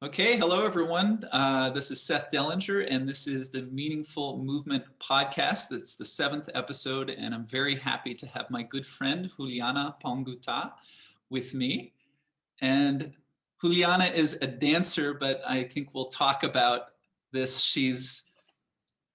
Okay, hello everyone. This is Seth Dellinger, and this is the Meaningful Movement podcast. That's the 7th episode, and I'm very happy to have my good friend Juliana Pongutá with me. And Juliana is a dancer, but I think we'll talk about this. She's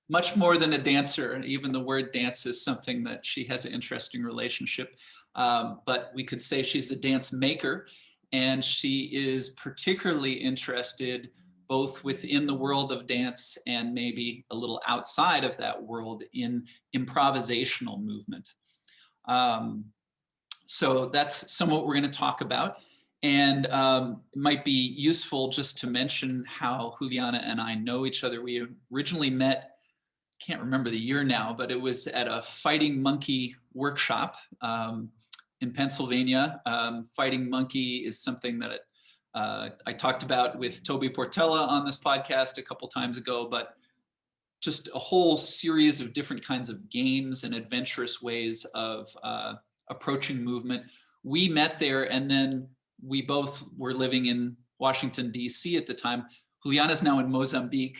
much more than a dancer. Even the word dance is something that she has an interesting relationship. But we could say she's a dance maker, and she is particularly interested both within the world of dance and maybe a little outside of that world in improvisational movement. So that's some of what we're going to talk about. And it might be useful just to mention how Juliana and I know each other. We originally met, can't remember the year now, but it was at a fighting monkey workshop in Pennsylvania. Fighting monkey is something that I talked about with Toby Portella on this podcast a couple times ago, but just a whole series of different kinds of games and adventurous ways of approaching movement. We met there, and then we both were living in Washington, D.C. at the time. Juliana's now in Mozambique,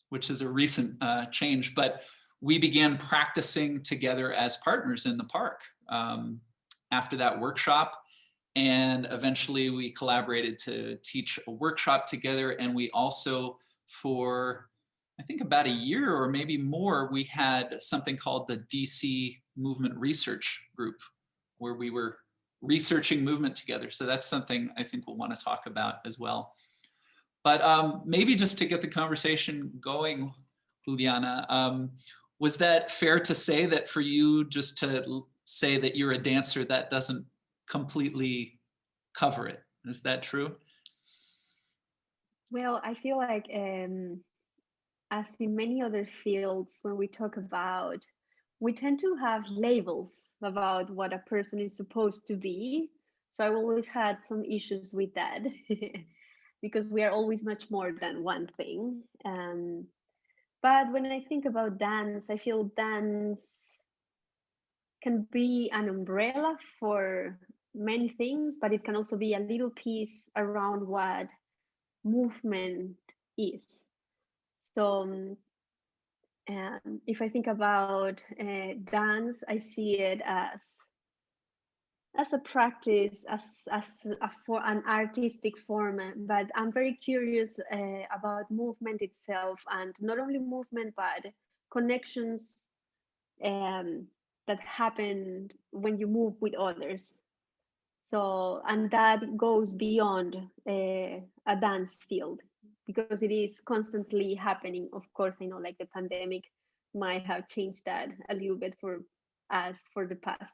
which is a recent change, but we began practicing together as partners in the park after that workshop. And eventually we collaborated to teach a workshop together. And we also, for I think about a year or maybe more, we had something called the DC Movement Research Group, where we were researching movement together. So that's something I think we'll want to talk about as well. But maybe just to get the conversation going, Juliana, was that fair to say that for you, just to say that you're a dancer, that doesn't completely cover it? Is that true? Well, I feel like, as in many other fields, when we talk about, we tend to have labels about what a person is supposed to be. So I always had some issues with that because we are always much more than one thing. But when I think about dance, I feel dance can be an umbrella for many things, but it can also be a little piece around what movement is. So if I think about dance, I see it as a practice, for an artistic form. But I'm very curious about movement itself, and not only movement, but connections that happen when you move with others. So, and that goes beyond a dance field, because it is constantly happening. Of course, I know like the pandemic might have changed that a little bit for us for the past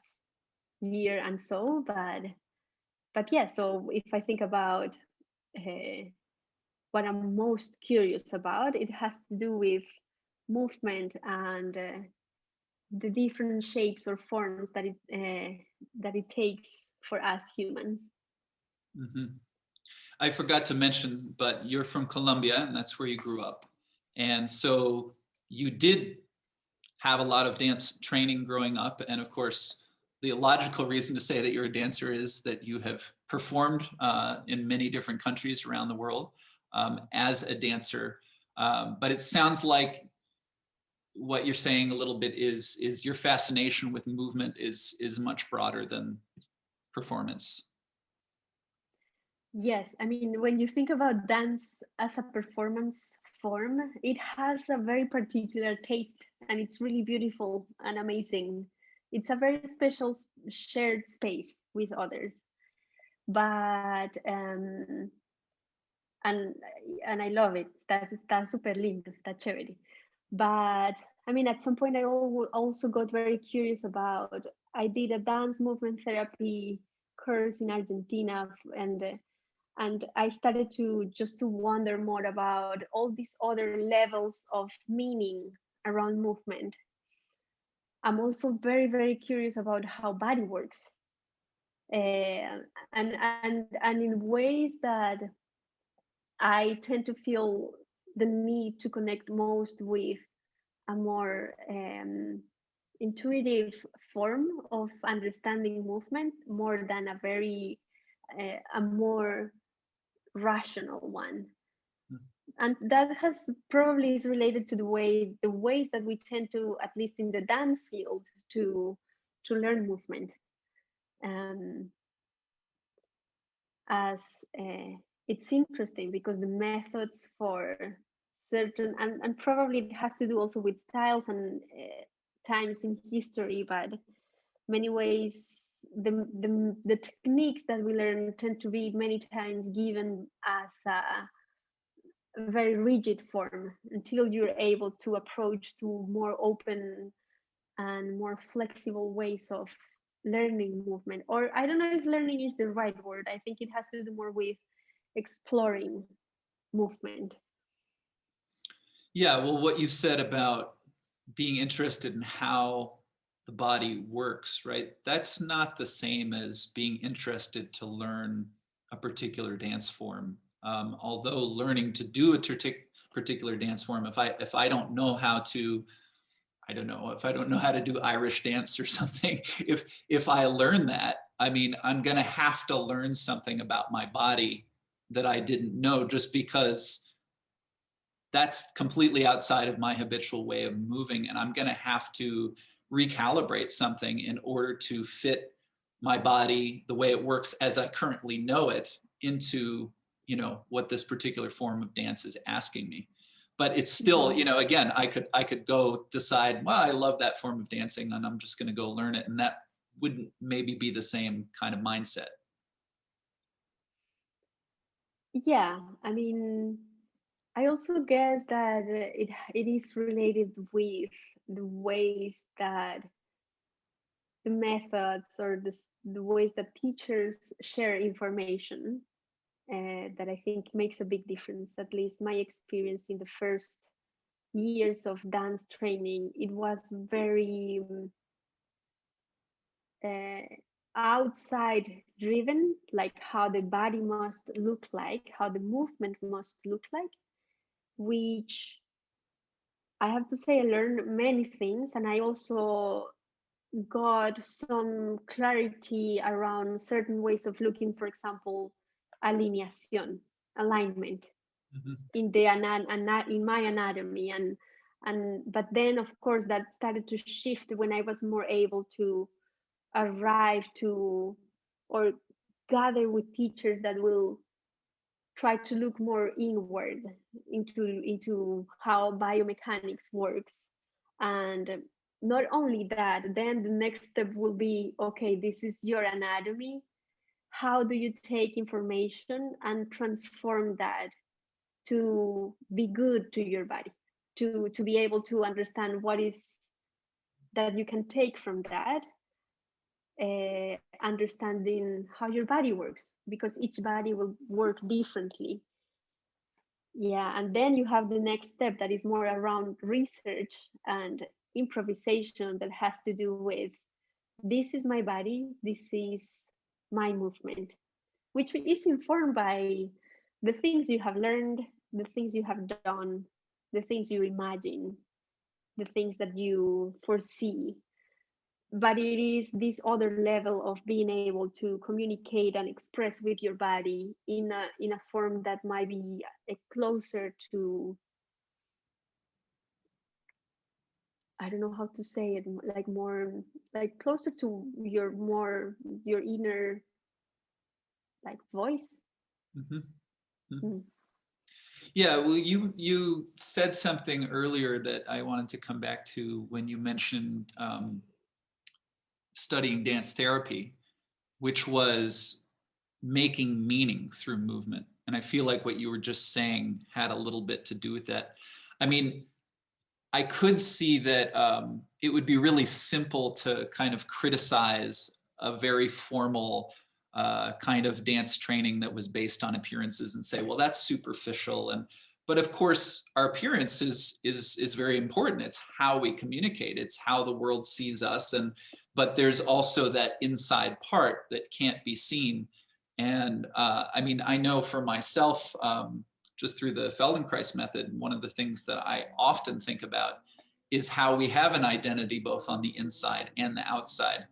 year and so, but yeah. So if I think about what I'm most curious about, it has to do with movement and the different shapes or forms that it takes for us humans. Mm-hmm. I forgot to mention, but you're from Colombia, and that's where you grew up. And so you did have a lot of dance training growing up. And of course, the logical reason to say that you're a dancer is that you have performed in many different countries around the world as a dancer. But it sounds like what you're saying a little bit is your fascination with movement is much broader than performance. Yes, I mean, when you think about dance as a performance form, it has a very particular taste, and it's really beautiful and amazing. It's a very special shared space with others. But and and I love it. Está súper lindo, está chévere. But I mean, at some point, I also got very curious about. I did a dance movement therapy course in Argentina, and I started to wonder more about all these other levels of meaning around movement. I'm also very curious about how body works, and in ways that I tend to feel the need to connect most with a more intuitive form of understanding movement, more than a more rational one. And that has probably is related to the ways that we tend to, at least in the dance field, to learn movement. Um, as It's interesting because the methods for certain, and probably it has to do also with styles and times in history, but many ways the techniques that we learn tend to be many times given as a very rigid form until you're able to approach to more open and more flexible ways of learning movement. Or I don't know if learning is the right word. I think it has to do more with exploring movement. Yeah, well, what you said about being interested in how the body works, right? That's not the same as being interested to learn a particular dance form. Although learning to do a particular dance form, if I don't know how to, I don't know, if I don't know how to do Irish dance or something, if I learn that, I mean, I'm going to have to learn something about my body that I didn't know, just because that's completely outside of my habitual way of moving, and I'm going to have to recalibrate something in order to fit my body the way it works as I currently know it into, what this particular form of dance is asking me. But it's still, Mhm. again, I could go decide, well, I love that form of dancing and I'm just going to go learn it, and that wouldn't maybe be the same kind of mindset. Yeah, I mean, I also guess that it is related with the ways that the methods or the ways that teachers share information, that I think makes a big difference. At least my experience in the first years of dance training, it was very uh, outside driven, like how the body must look like, how the movement must look like, which I have to say I learned many things, and I also got some clarity around certain ways of looking, for example, alineación, alignment Mhm. in in my anatomy, and but then of course that started to shift when I was more able to arrive to or gather with teachers that will try to look more inward into how biomechanics works. And not only that, then the next step will be, okay, this is your anatomy. How do you take information and transform that to be good to your body, to be able to understand what is that you can take from that, understanding how your body works, because each body will work differently. Yeah, and then you have the next step that is more around research and improvisation, that has to do with, this is my body, this is my movement, which is informed by the things you have learned, the things you have done, the things you imagine, the things that you foresee. But it is this other level of being able to communicate and express with your body in a form that might be closer to, I don't know how to say it, like more, like closer to your inner, like voice. Mhm. Mhm. Mm. Yeah, well, you said something earlier that I wanted to come back to when you mentioned studying dance therapy, which was making meaning through movement. And I feel like what you were just saying had a little bit to do with that. I mean, I could see that it would be really simple to kind of criticize a very formal kind of dance training that was based on appearances and say, well, that's superficial. And but of course, our appearance is very important. It's how we communicate. It's how the world sees us. And but there's also that inside part that can't be seen. And I mean, I know for myself, just through the Feldenkrais method, one of the things that I often think about is how we have an identity both on the inside and the outside.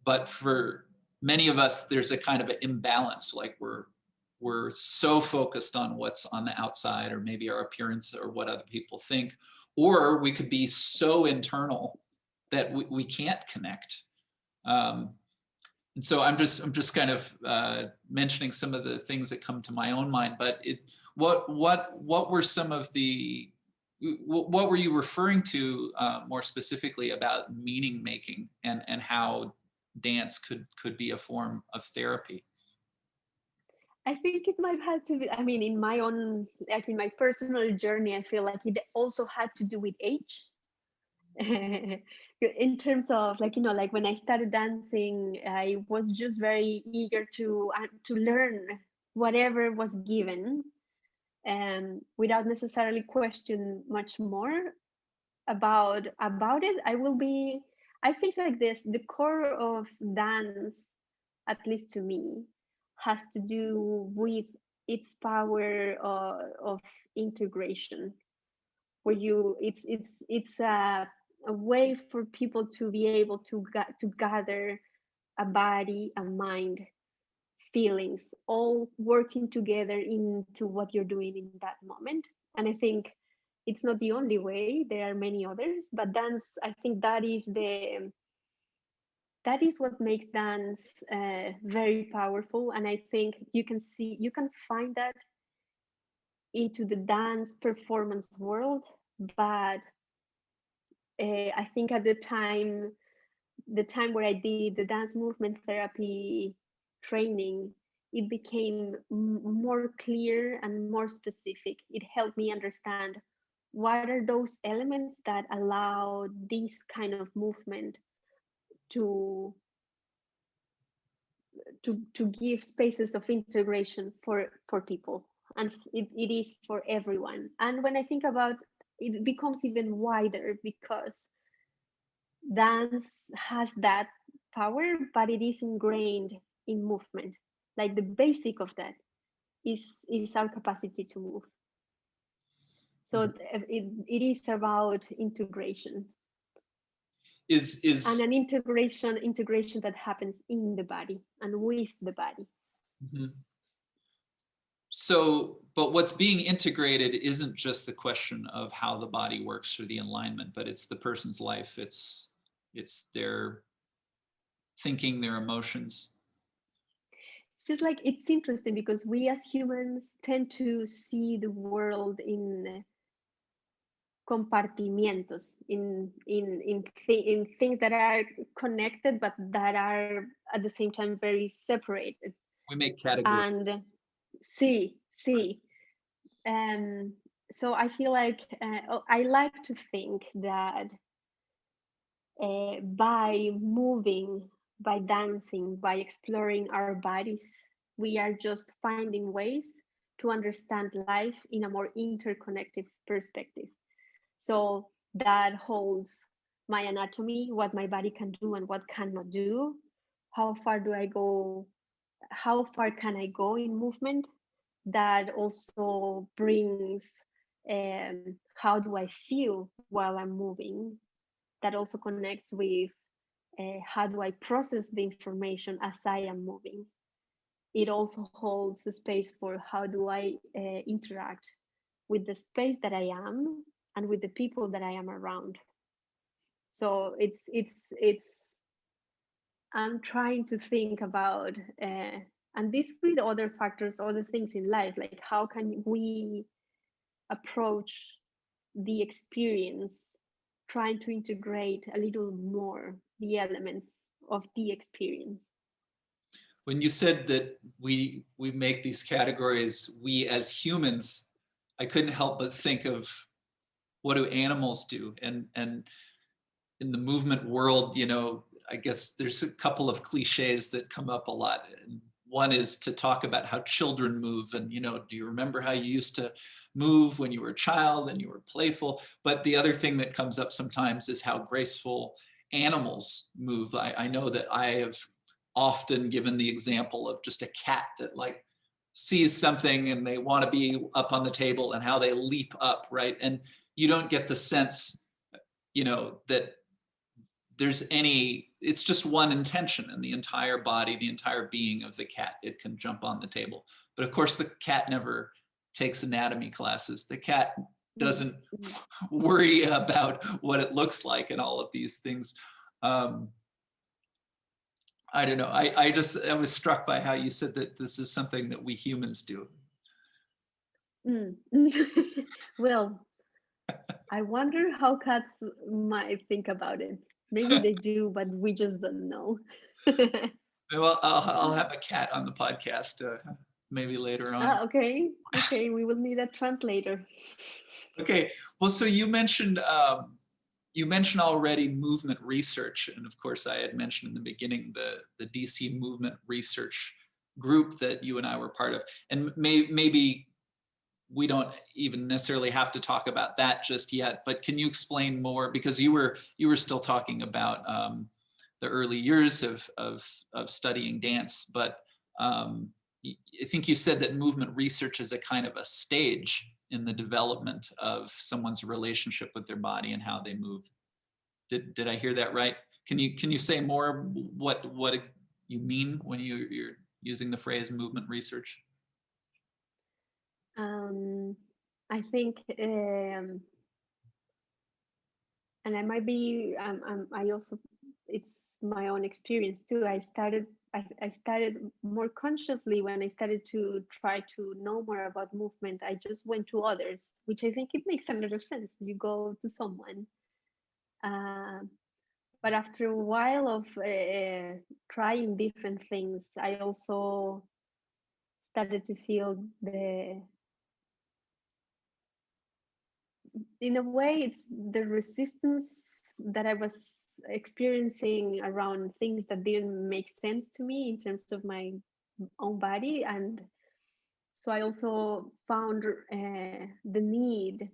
But for many of us, there's a kind of an imbalance, like we're so focused on what's on the outside, or maybe our appearance or what other people think, or we could be so internal that we can't connect. And so I'm just kind of mentioning some of the things that come to my own mind. But what were some of the, what were you referring to more specifically about meaning making, and how dance could be a form of therapy? I think it might have to be, I mean, in my own, like in my personal journey, I feel like it also had to do with age. In terms of, like, you know, like when I started dancing, I was just very eager to learn whatever was given, and without necessarily question much more about it. I think like this, the core of dance, at least to me, has to do with its power of integration, where it's a way for people to be able to gather a body, a mind, feelings, all working together into what you're doing in that moment. And I think it's not the only way. There are many others, but dance, I think that is what makes dance very powerful. And I think you can find that into the dance performance world. But I think at the time where I did the dance movement therapy training, it became more clear and more specific. It helped me understand what are those elements that allow this kind of movement to to give spaces of integration for people, and it is for everyone. And when I think about it, it becomes even wider, because dance has that power, but it is ingrained in movement. Like the basic of that is our capacity to move. So it is about integration, and Is an integration that happens in the body and with the body. Mhm. So, but what's being integrated isn't just the question of how the body works or the alignment, but it's the person's life. It's their thinking, their emotions. It's just like, it's interesting because we as humans tend to see the world in compartimientos, in things that are connected but that are at the same time very separated. We make categories. And see so I feel like I like to think that by moving, by dancing, by exploring our bodies, we are just finding ways to understand life in a more interconnected perspective. So that holds my anatomy, what my body can do and what cannot do. How far do I go? How far can I go in movement? That also brings how do I feel while I'm moving? That also connects with how do I process the information as I am moving? It also holds a space for how do I interact with the space that I am and with the people that I am around. So it's I'm trying to think about and this with other factors, other things in life, like how can we approach the experience, trying to integrate a little more the elements of the experience. When you said that we make these categories, we as humans, I couldn't help but think of what do animals do, and in the movement world, you know, I guess there's a couple of cliches that come up a lot. And one is to talk about how children move, and, you know, do you remember how you used to move when you were a child and you were playful? But the other thing that comes up sometimes is how graceful animals move. I know that I have often given the example of just a cat that like sees something and they want to be up on the table, and how they leap up, right? And you don't get the sense, you know, that there's any, it's just one intention in the entire body, the entire being of the cat. It can jump on the table. But of course, the cat never takes anatomy classes. The cat doesn't worry about what it looks like and all of these things. I don't know. I was struck by how you said that this is something that we humans do. Well, I wonder how cats might think about it. Maybe they do, but we just don't know. Well, I'll have a cat on the podcast maybe later on. Okay. We will need a translator. Okay. Well, so you mentioned already movement research, and of course, I had mentioned in the beginning the DC movement research group that you and I were part of, and maybe we don't even necessarily have to talk about that just yet. But can you explain more, because you were still talking about the early years of studying dance, but I think you said that movement research is a kind of a stage in the development of someone's relationship with their body and how they move. Did I hear that right? Can you say more what you mean when you're using the phrase movement research? I think, and I might be, I also, it's my own experience too. I started more consciously when I started to try to know more about movement. I just went to others, which I think it makes a lot of sense. You go to someone. But after a while of trying different things, I also started to feel in a way, it's the resistance that I was experiencing around things that didn't make sense to me in terms of my own body. And so I also found the need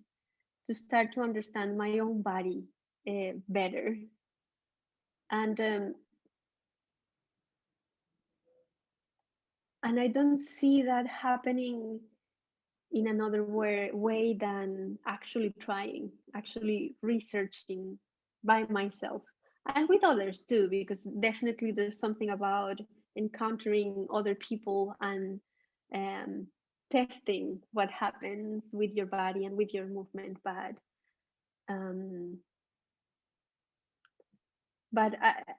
to start to understand my own body better. And I don't see that happening in another way than actually trying, actually researching by myself and with others too, because definitely there's something about encountering other people and testing what happens with your body and with your movement. But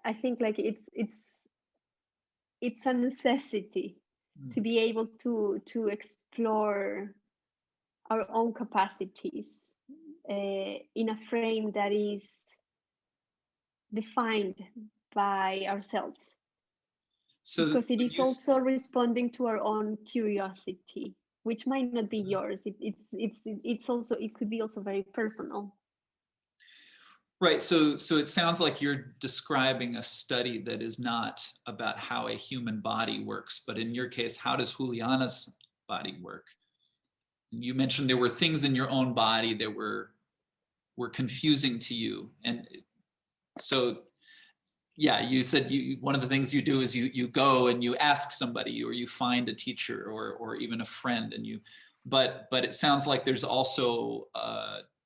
I think like it's a necessity to be able to explore our own capacities in a frame that is defined by ourselves. So because it is also responding to our own curiosity, which might not be yours. It's also, it could be also very personal. Right. So it sounds like you're describing a study that is not about how a human body works, but in your case, how does Juliana's body work? You mentioned there were things in your own body that were confusing to you, and so yeah, you said one of the things you do is you go and you ask somebody, or you find a teacher or even a friend, and but it sounds like there's also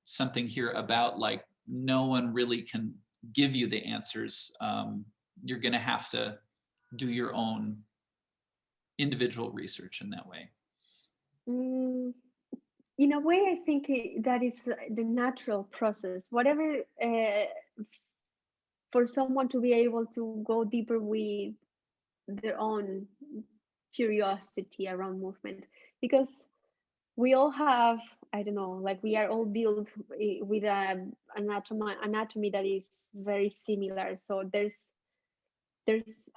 something here about like no one really can give you the answers. You're going to have to do your own individual research in that way. In a way, I think that is the natural process. Whatever, for someone to be able to go deeper with their own curiosity around movement, because we all have, I don't know, like we are all built with an anatomy that is very similar. So there's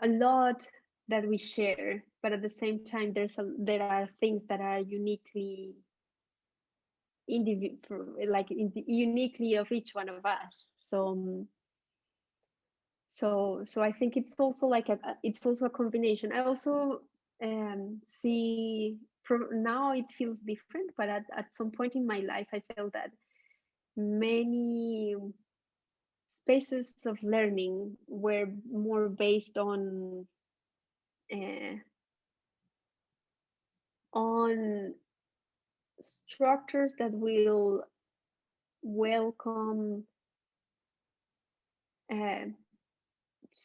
a lot that we share, but at the same time, there are things that are uniquely uniquely of each one of us. So I think it's also like it's also a combination. I also see, now it feels different, but at some point in my life, I felt that many spaces of learning were more based on structures that will welcome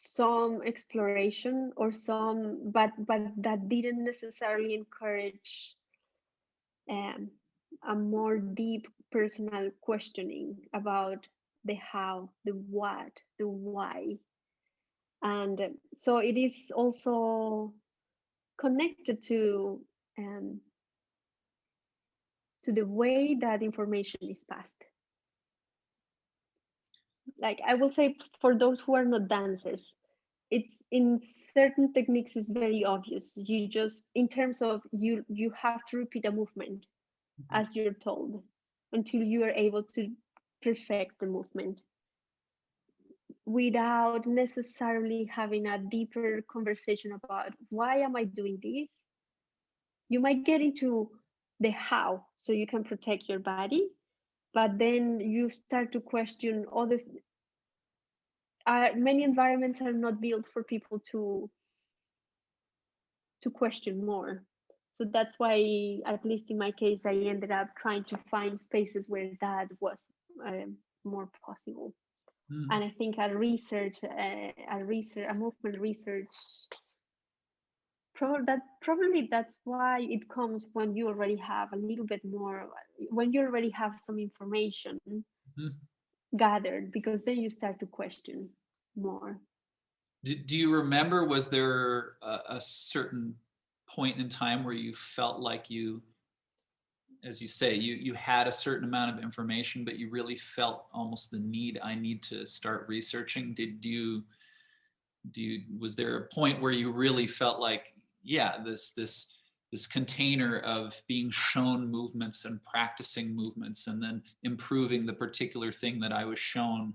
some exploration or some, but that didn't necessarily encourage um, a more deep personal questioning about the how, the what, the why. And so it is also connected um, to the way that information is passed. Like I will say, for those who are not dancers, it's in certain techniques is very obvious. You just, in terms of you have to repeat a movement as you're told until you are able to perfect the movement without necessarily having a deeper conversation about why am I doing this. You might get into the how so you can protect your body, but then you start to question other many environments are not built for people to question more. So that's why, at least in my case, I ended up trying to find spaces where that was more possible. And I think a movement research, probably that's why it comes when you already have a little bit more, when you already have some information gathered, because then you start to question more. Do you remember, was there a certain point in time where you felt like you, as you say, you had a certain amount of information, but you really felt almost the need, I need to start researching? Was there a point where you really felt like, yeah, this container of being shown movements and practicing movements and then improving the particular thing that I was shown,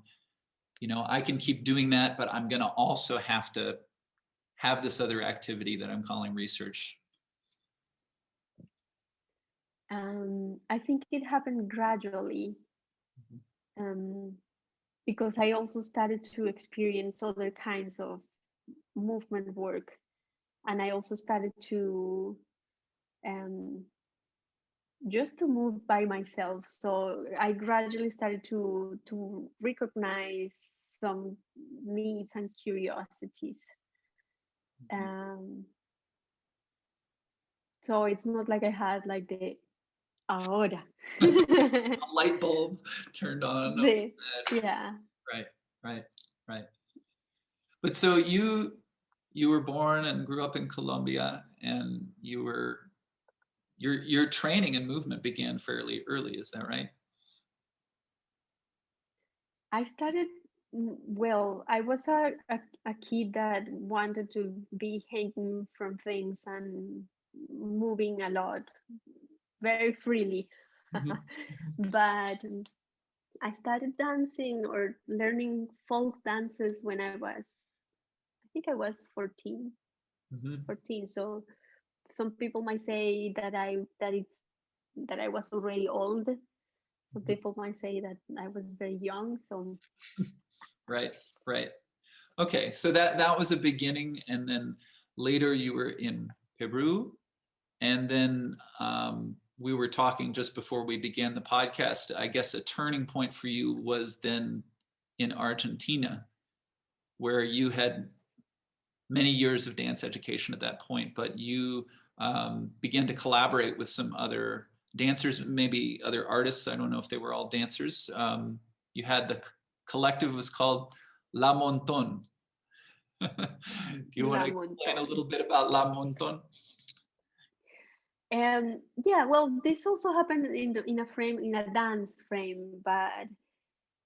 I can keep doing that, but I'm going to also have to have this other activity that I'm calling research? I think it happened gradually, because I also started to experience other kinds of movement work, and I also started to just to move by myself. So I gradually started to recognize some needs and curiosities. So it's not like I had like the ahora. A light bulb turned on. Yeah. Right. But so you were born and grew up in Colombia, and your training and movement began fairly early. Is that right? I started, well, I was a kid that wanted to be hanging from things and moving a lot, very freely. But I started dancing or learning folk dances when I think I was 14. 14. So some people might say that I was already old. Some people might say that I was very young. So right. Okay, so that was a beginning, and then later you were in Peru, and then we were talking just before we began the podcast. I guess a turning point for you was then in Argentina, where you had many years of dance education at that point, but you began to collaborate with some other dancers, maybe other artists. I don't know if they were all dancers. You had the collective was called La Monton. Do you want to explain a little bit about La Monton? Yeah, well, this also happened in a dance frame, but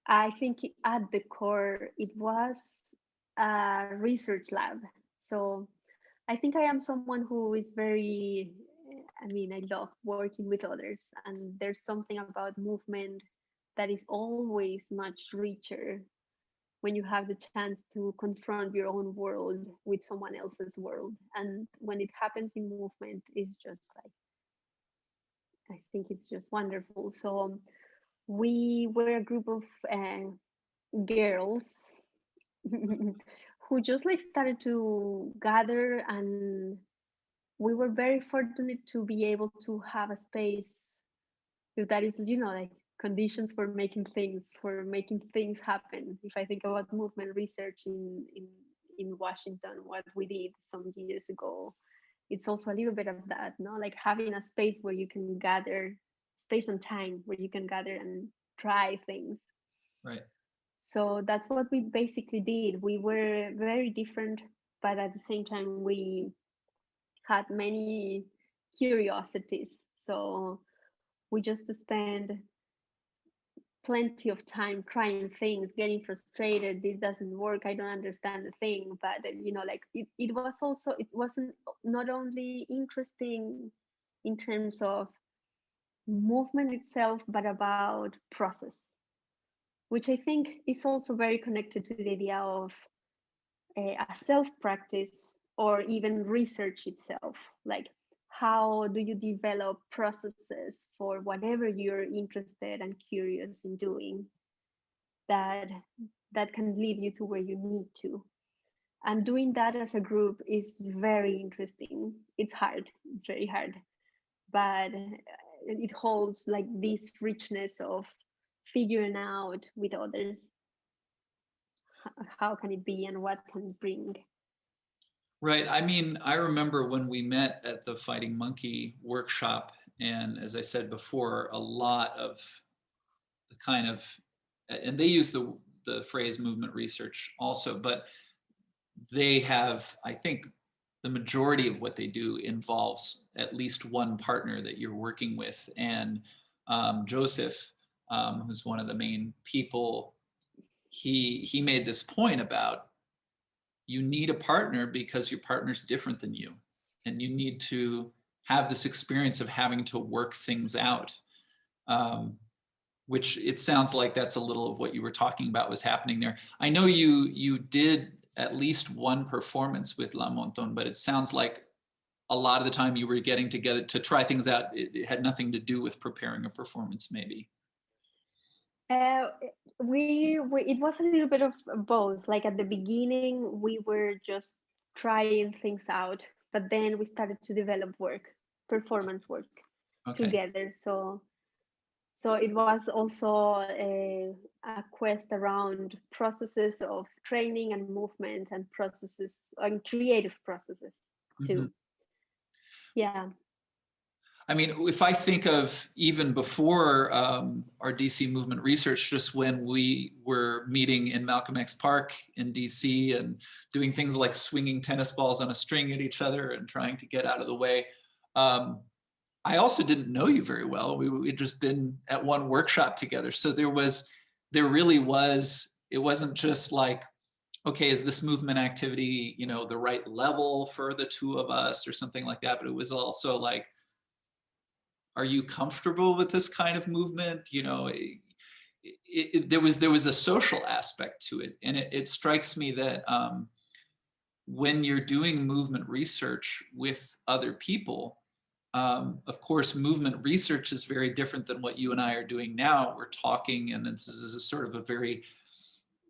I think at the core it was a research lab. So I think I am someone who is very, I mean, I love working with others, and there's something about movement that is always much richer when you have the chance to confront your own world with someone else's world. And when it happens in movement, it's just like, I think it's just wonderful. So we were a group of girls who just like started to gather, and we were very fortunate to be able to have a space that is, like conditions for making things happen. If I think about movement research in in Washington, what we did some years ago, it's also a little bit of that, no? Like having a space where you can gather, space and time where you can gather and try things. Right. So that's what we basically did. We were very different, but at the same time, we had many curiosities. So we just spent plenty of time trying things, getting frustrated. This doesn't work. I don't understand the thing. But like it was also, it wasn't not only interesting in terms of movement itself, but about process, which I think is also very connected to the idea of a self practice or even research itself. Like, how do you develop processes for whatever you're interested and curious in doing that can lead you to where you need to? And doing that as a group is very interesting. It's hard, it's very hard, but it holds like this richness of figuring out with others how can it be and what can it bring. Right. I mean, I remember when we met at the Fighting Monkey workshop, and as I said before, a lot of the kind of, and they use the phrase movement research also, but they have, I think, the majority of what they do involves at least one partner that you're working with. And Joseph, who's one of the main people, he made this point about you need a partner because your partner's different than you, and you need to have this experience of having to work things out, which it sounds like that's a little of what you were talking about was happening there. I know you did at least one performance with La Monton, but it sounds like a lot of the time you were getting together to try things out. It had nothing to do with preparing a performance, maybe. Uh, it was a little bit of both. Like at the beginning, we were just trying things out, but then we started to develop performance work Okay. together. So it was also a quest around processes of training and movement and processes and creative processes too. Mm-hmm. Yeah. I mean, if I think of even before our DC movement research, just when we were meeting in Malcolm X Park in DC and doing things like swinging tennis balls on a string at each other and trying to get out of the way. I also didn't know you very well. We'd just been at one workshop together. So there really was, it wasn't just like, okay, is this movement activity, the right level for the two of us or something like that? But it was also like, are you comfortable with this kind of movement? There was a social aspect to it. And it strikes me that when you're doing movement research with other people, of course, movement research is very different than what you and I are doing now. We're talking, and this is a sort of a very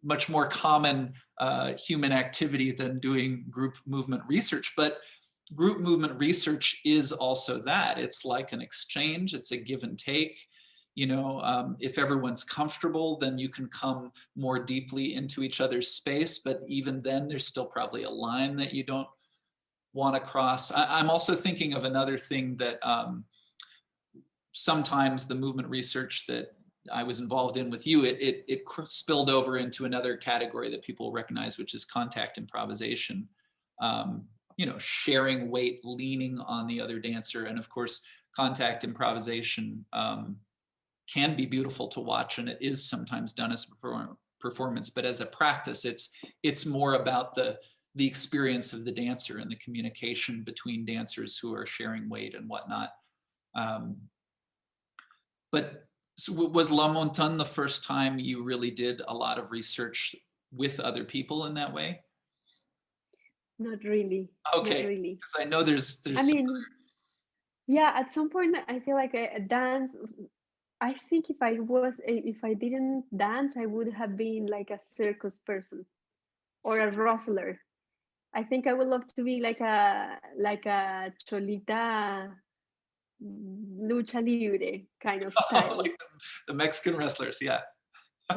much more common human activity than doing group movement research. But group movement research is also that. It's like an exchange. It's a give and take. If everyone's comfortable, then you can come more deeply into each other's space. But even then, there's still probably a line that you don't want to cross. I'm also thinking of another thing that sometimes the movement research that I was involved in with you, it spilled over into another category that people recognize, which is contact improvisation. Sharing weight, leaning on the other dancer. And of course, contact improvisation can be beautiful to watch, and it is sometimes done as a performance, but as a practice, it's more about the experience of the dancer and the communication between dancers who are sharing weight and whatnot. But so was La Montagne the first time you really did a lot of research with other people in that way? Not really. Okay, Not really. because I know there's. I mean, yeah, at some point I feel like a dance. I think if I didn't dance, I would have been like a circus person or a wrestler. I think I would love to be like a cholita lucha libre kind of style. Like the Mexican wrestlers, yeah.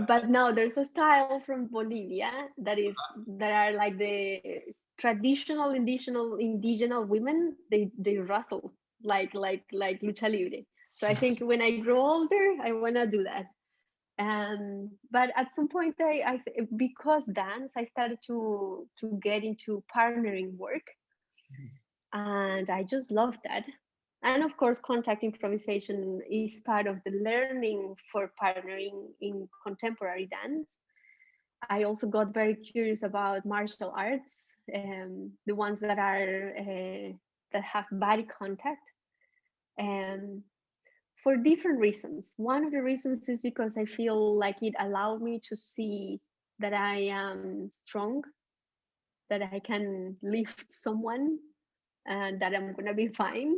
But now there's a style from Bolivia that are like the traditional indigenous women. They wrestle like lucha libre. So I think when I grow older, I wanna do that. But at some point, because dance, I started to get into partnering work, and I just love that. And of course, contact improvisation is part of the learning for partnering in contemporary dance. I also got very curious about martial arts, the ones that have body contact, and for different reasons. One of the reasons is because I feel like it allowed me to see that I am strong, that I can lift someone, and that I'm gonna be fine.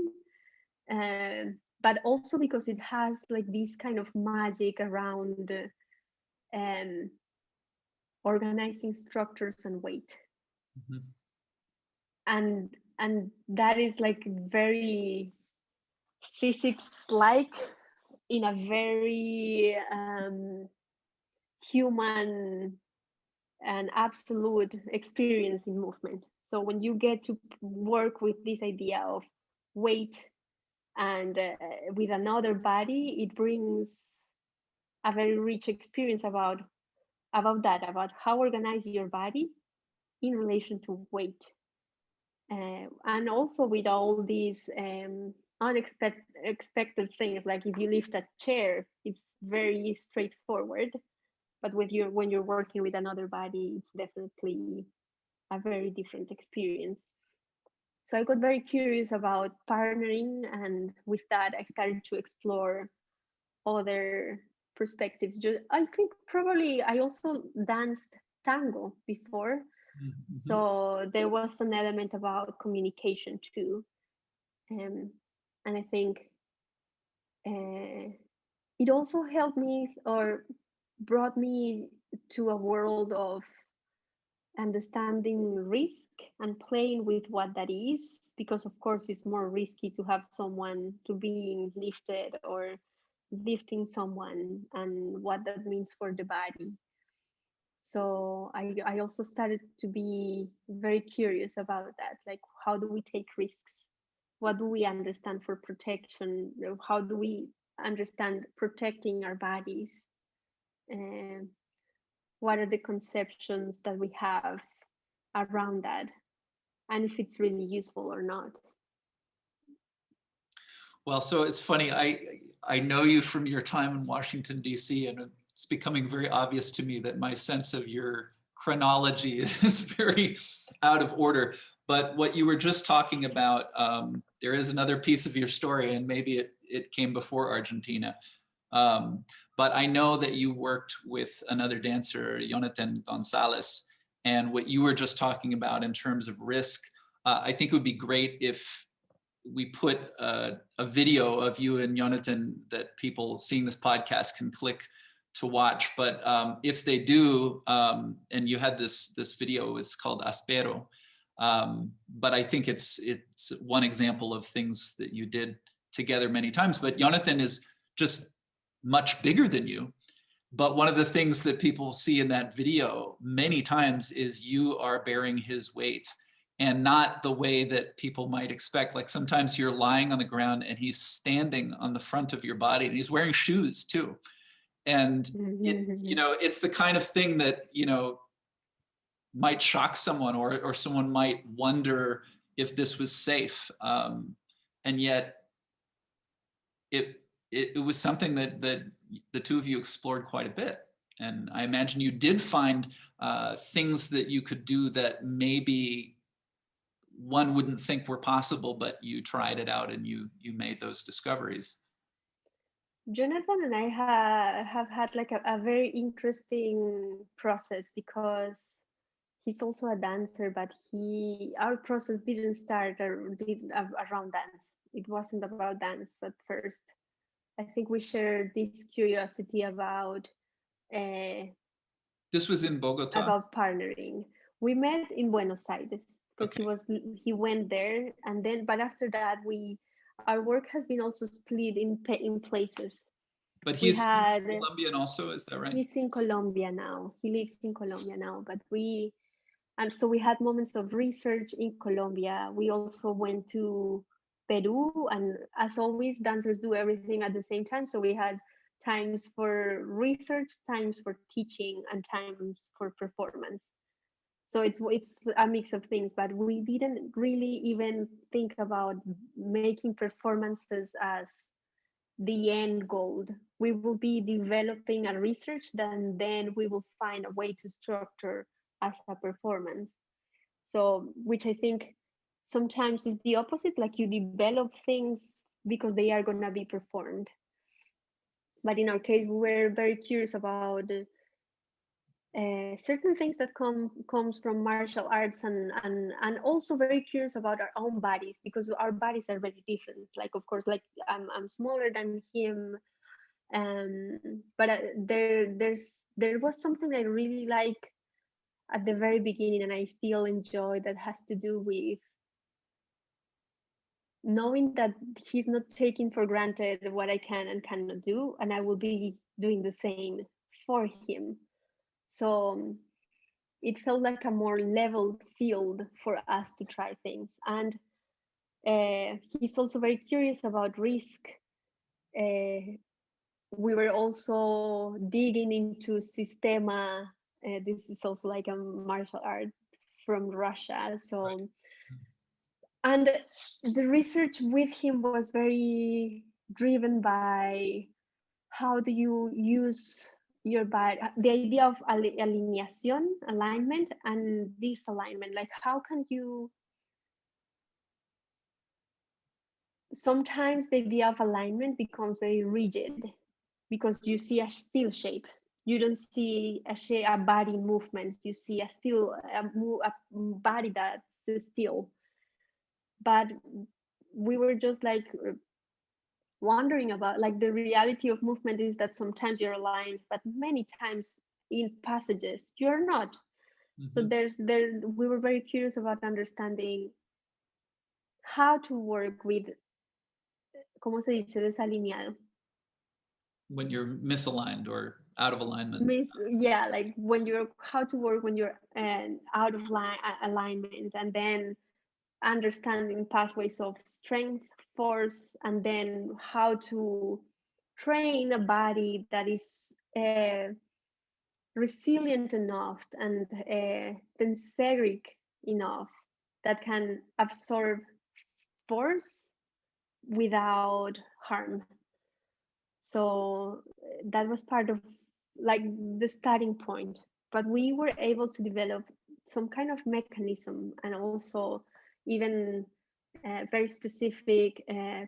But also because it has like this kind of magic around um, organizing structures and weight, Mhm. and that is like very physics like, in a very human and absolute experience in movement. So when you get to work with this idea of weight and with another body, it brings a very rich experience about how organize your body in relation to weight, and also with all these unexpected expected things, like if you lift a chair, it's very straightforward, but when you're working with another body, it's definitely a very different experience. So I got very curious about partnering, and with that I started to explore other perspectives. I think probably I also danced tango before, Mhm. so there was an element about communication too. um, and I think uh, it also helped me, or brought me to a world of understanding risk and playing with what that is, because of course it's more risky to have someone to being lifted or lifting someone, and what that means for the body. So I also started to be very curious about that, like how do we take risks, what do we understand for protection, how do we understand protecting our bodies, and what are the conceptions that we have around that, and if it's really useful or not. Well, so it's funny. I know you from your time in Washington, D.C., and it's becoming very obvious to me that my sense of your chronology is very out of order. But what you were just talking about, there is another piece of your story, and maybe it came before Argentina. Um, but I know that you worked with another dancer, Jhonatan González, and what you were just talking about in terms of risk. I think it would be great if we put a video of you and Jhonatan that people seeing this podcast can click to watch. But if they do, and you had this video, it's called Áspero. But I think it's one example of things that you did together many times. But Jhonatan is just much bigger than you. But one of the things that people see in that video many times is you are bearing his weight, and not the way that people might expect. Like sometimes you're lying on the ground and he's standing on the front of your body, and he's wearing shoes too. And it's the kind of thing that, might shock someone, or someone might wonder if this was safe. And yet it, it was something that the two of you explored quite a bit. And I imagine you did find things that you could do that maybe one wouldn't think were possible, but you tried it out and you made those discoveries. Jonathan and I have had like a very interesting process, because he's also a dancer, but our process didn't start around dance. It wasn't about dance at first. I think we shared this curiosity uh, This was in Bogota. about partnering. We met in Buenos Aires because Okay. he went there, and then but after that our work has been also split in places. But We he's had, Colombian also, is that right? he's in Colombia now. He lives in Colombia now, but and so we had moments of research in Colombia. We also went to Peru, and as always, dancers do everything at the same time. So we had times for research, times for teaching, and times for performance. So it's a mix of things, but we didn't really even think about making performances as the end goal. We will be developing a research, then we will find a way to structure as a performance. So, which I think sometimes is the opposite, like you develop things because they are going to be performed. But in our case, we were very curious about certain things that comes from martial arts, and also very curious about our own bodies, because our bodies are very different. Like, of course, like I'm smaller than him, but there was something I really like at the very beginning, and I still enjoy, that has to do with knowing that he's not taking for granted what I can and cannot do, and I will be doing the same for him. So it felt like a more level field for us to try things. And he's also very curious about risk. We were also digging into Sistema. This is also like a martial art from Russia. So, and the research with him was very driven by how do you use your body, the idea of alineación, alignment, and disalignment. Like, how can you, sometimes the idea of alignment becomes very rigid because you see a still shape. You don't see a body movement. You see a body that's still. But we were just like wondering about, like, the reality of movement is that sometimes you're aligned, but many times in passages you're not. So we were very curious about understanding how to work with, ¿cómo se dice? Desalineado. When you're misaligned or out of alignment. Yeah, like when you're, how to work when you're out of alignment, and then understanding pathways of strength, force, and then how to train a body that is resilient enough and tensoric enough that can absorb force without harm. So that was part of, like, the starting point. But we were able to develop some kind of mechanism, and also even very specific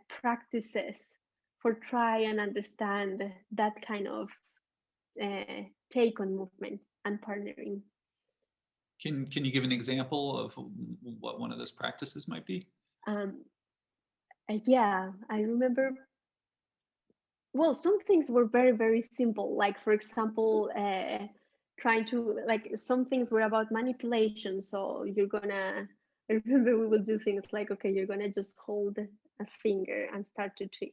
practices for try and understand that kind of take on movement and partnering. Can you give an example of what one of those practices might be? Yeah, I remember. Well, some things were very, very simple. Like, for example, trying to, like, some things were about manipulation. So I remember we would do things like, okay, you're gonna just hold a finger and start to twist.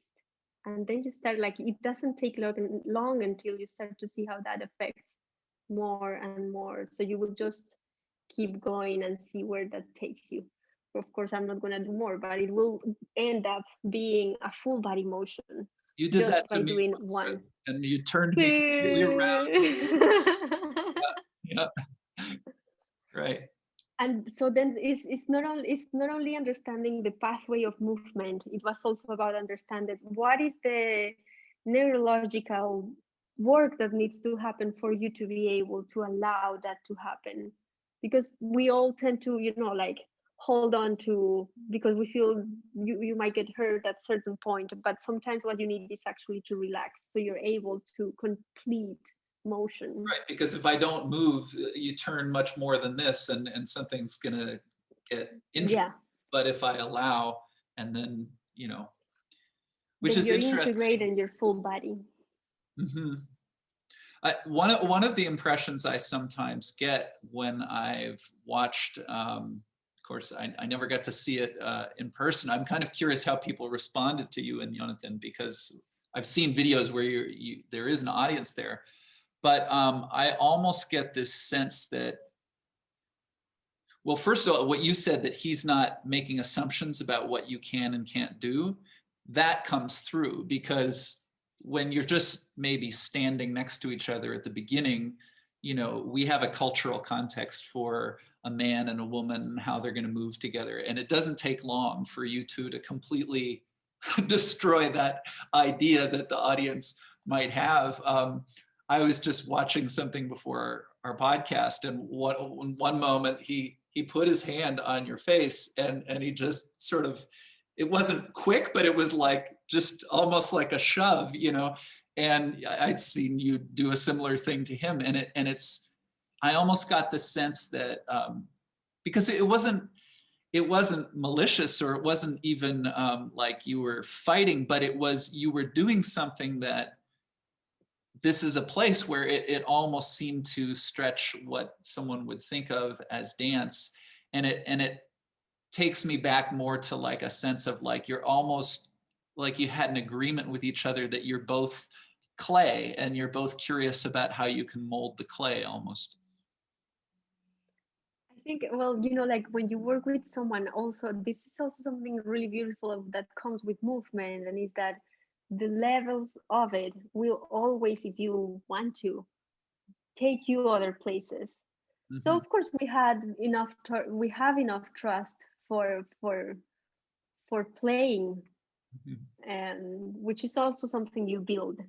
And then you start, like, it doesn't take long until you start to see how that affects more and more. So you will just keep going and see where that takes you. Of course, I'm not gonna do more, but it will end up being a full body motion. You did just that to by me doing once, one. and you turned me completely around. Yeah. Right. And so then it's not only understanding the pathway of movement, it was also about understanding what is the neurological work that needs to happen for you to be able to allow that to happen. Because we all tend to, like, hold on to, because we feel you might get hurt at certain point, but sometimes what you need is actually to relax, so you're able to complete motion. Right, because if I don't move, you turn much more than this, and something's gonna get injured. Yeah. But if I allow, and then, which then is you're interesting. integrating your full body. One of the impressions I sometimes get when I've watched, of course, I never got to see it in person. I'm kind of curious how people responded to you and Jhonatan, because I've seen videos where there is an audience there, but I almost get this sense that, well, first of all, what you said, that he's not making assumptions about what you can and can't do, that comes through, because when you're just maybe standing next to each other at the beginning, we have a cultural context for a man and a woman and how they're going to move together. And it doesn't take long for you two to completely destroy that idea that the audience might have. I was just watching something before our podcast, and one moment he put his hand on your face, and he just sort of, it wasn't quick, but it was like just almost like a shove, and I'd seen you do a similar thing to him, and it's, I almost got the sense that because it wasn't malicious, or it wasn't even like you were fighting, but it was, you were doing something that, this is a place where it almost seemed to stretch what someone would think of as dance. And it takes me back more to like a sense of like, you're almost like you had an agreement with each other that you're both clay, and you're both curious about how you can mold the clay almost. I think, well, like when you work with someone, also, this is also something really beautiful that comes with movement, and is that the levels of it will always, if you want to, take you other places. Mm-hmm. So of course we have enough trust for playing, which is also something you build.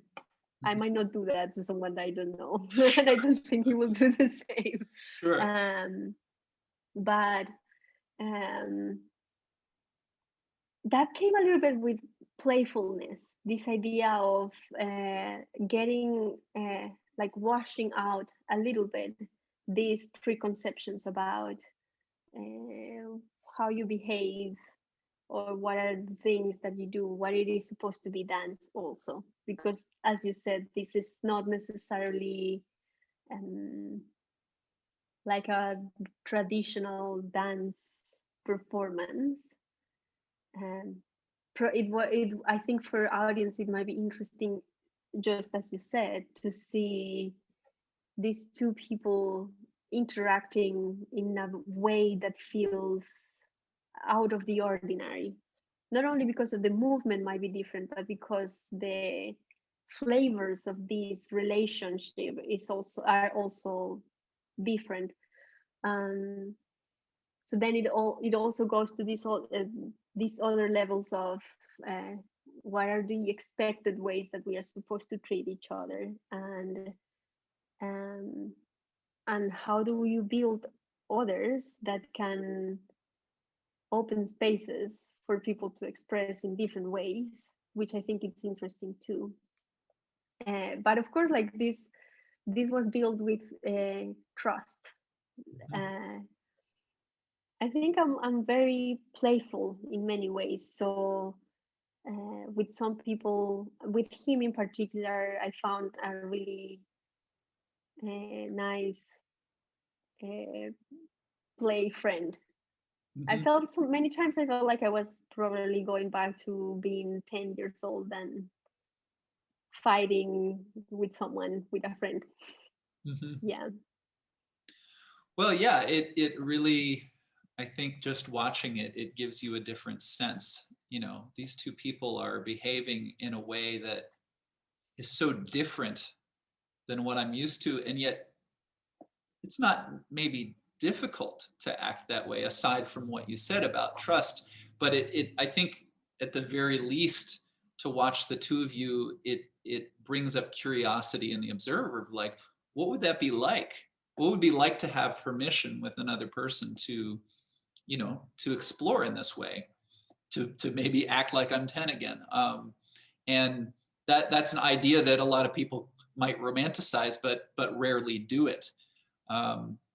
I might not do that to someone that I don't know, and I don't think he will do the same. Sure. But that came a little bit with playfulness, this idea of getting like washing out a little bit these preconceptions about how you behave, or what are the things that you do, what it is supposed to be dance also. Because as you said, this is not necessarily like a traditional dance performance. I think for audience it might be interesting, just as you said, to see these two people interacting in a way that feels out of the ordinary, not only because of the movement might be different, but because the flavors of this relationship are also different. So then it also goes to these other levels of what are the expected ways that we are supposed to treat each other, and how do you build others that can open spaces for people to express in different ways, which I think it's interesting too. But of course, like this was built with trust. I think I'm very playful in many ways. So with some people, with him in particular, I found a really nice play friend. I felt so many times, I felt like I was probably going back to being 10 years old and fighting with someone, with a friend. Yeah. Well, yeah, it really, I think just watching it gives you a different sense. These two people are behaving in a way that is so different than what I'm used to, and yet it's not maybe difficult to act that way, aside from what you said about trust. But I think at the very least, to watch the two of you, it brings up curiosity in the observer of like, what would that be like? What would it be like to have permission with another person to explore in this way, to maybe act like I'm 10 again. And that's an idea that a lot of people might romanticize, but rarely do it.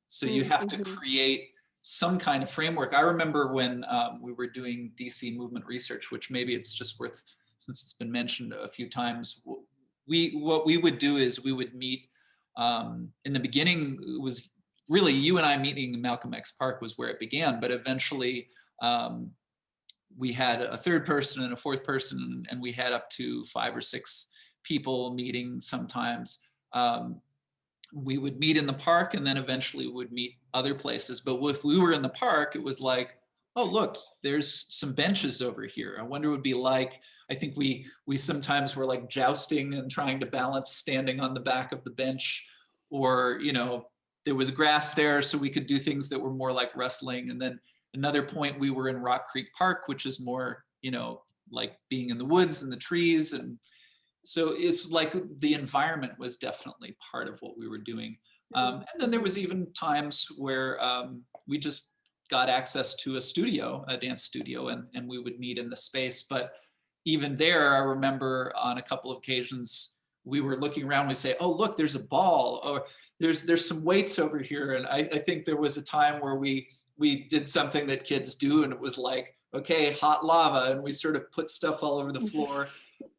So you have to create some kind of framework. I remember when we were doing DC movement research, which maybe it's just worth, since it's been mentioned a few times, what we would do is we would meet, in the beginning, it was really you and I meeting in Malcolm X Park was where it began, but eventually we had a third person and a fourth person, and we had up to 5 or 6 people meeting sometimes. We would meet in the park, and then eventually would meet other places. But if we were in the park, it was like, oh, look, there's some benches over here. I wonder what it would be like. I think we sometimes were like jousting and trying to balance standing on the back of the bench, or, you know, there was grass there, so we could do things that were more like wrestling. And then another point, we were in Rock Creek Park, which is more, you know, like being in the woods and the trees. And so it's like the environment was definitely part of what we were doing. And then there was even times where we just got access to a studio, a dance studio, and we would meet in the space. But even there, I remember on a couple of occasions, we were looking around, we say, oh, look, there's a ball, or there's some weights over here. And I think there was a time where we did something that kids do, and it was like, okay, hot lava, and we sort of put stuff all over the floor.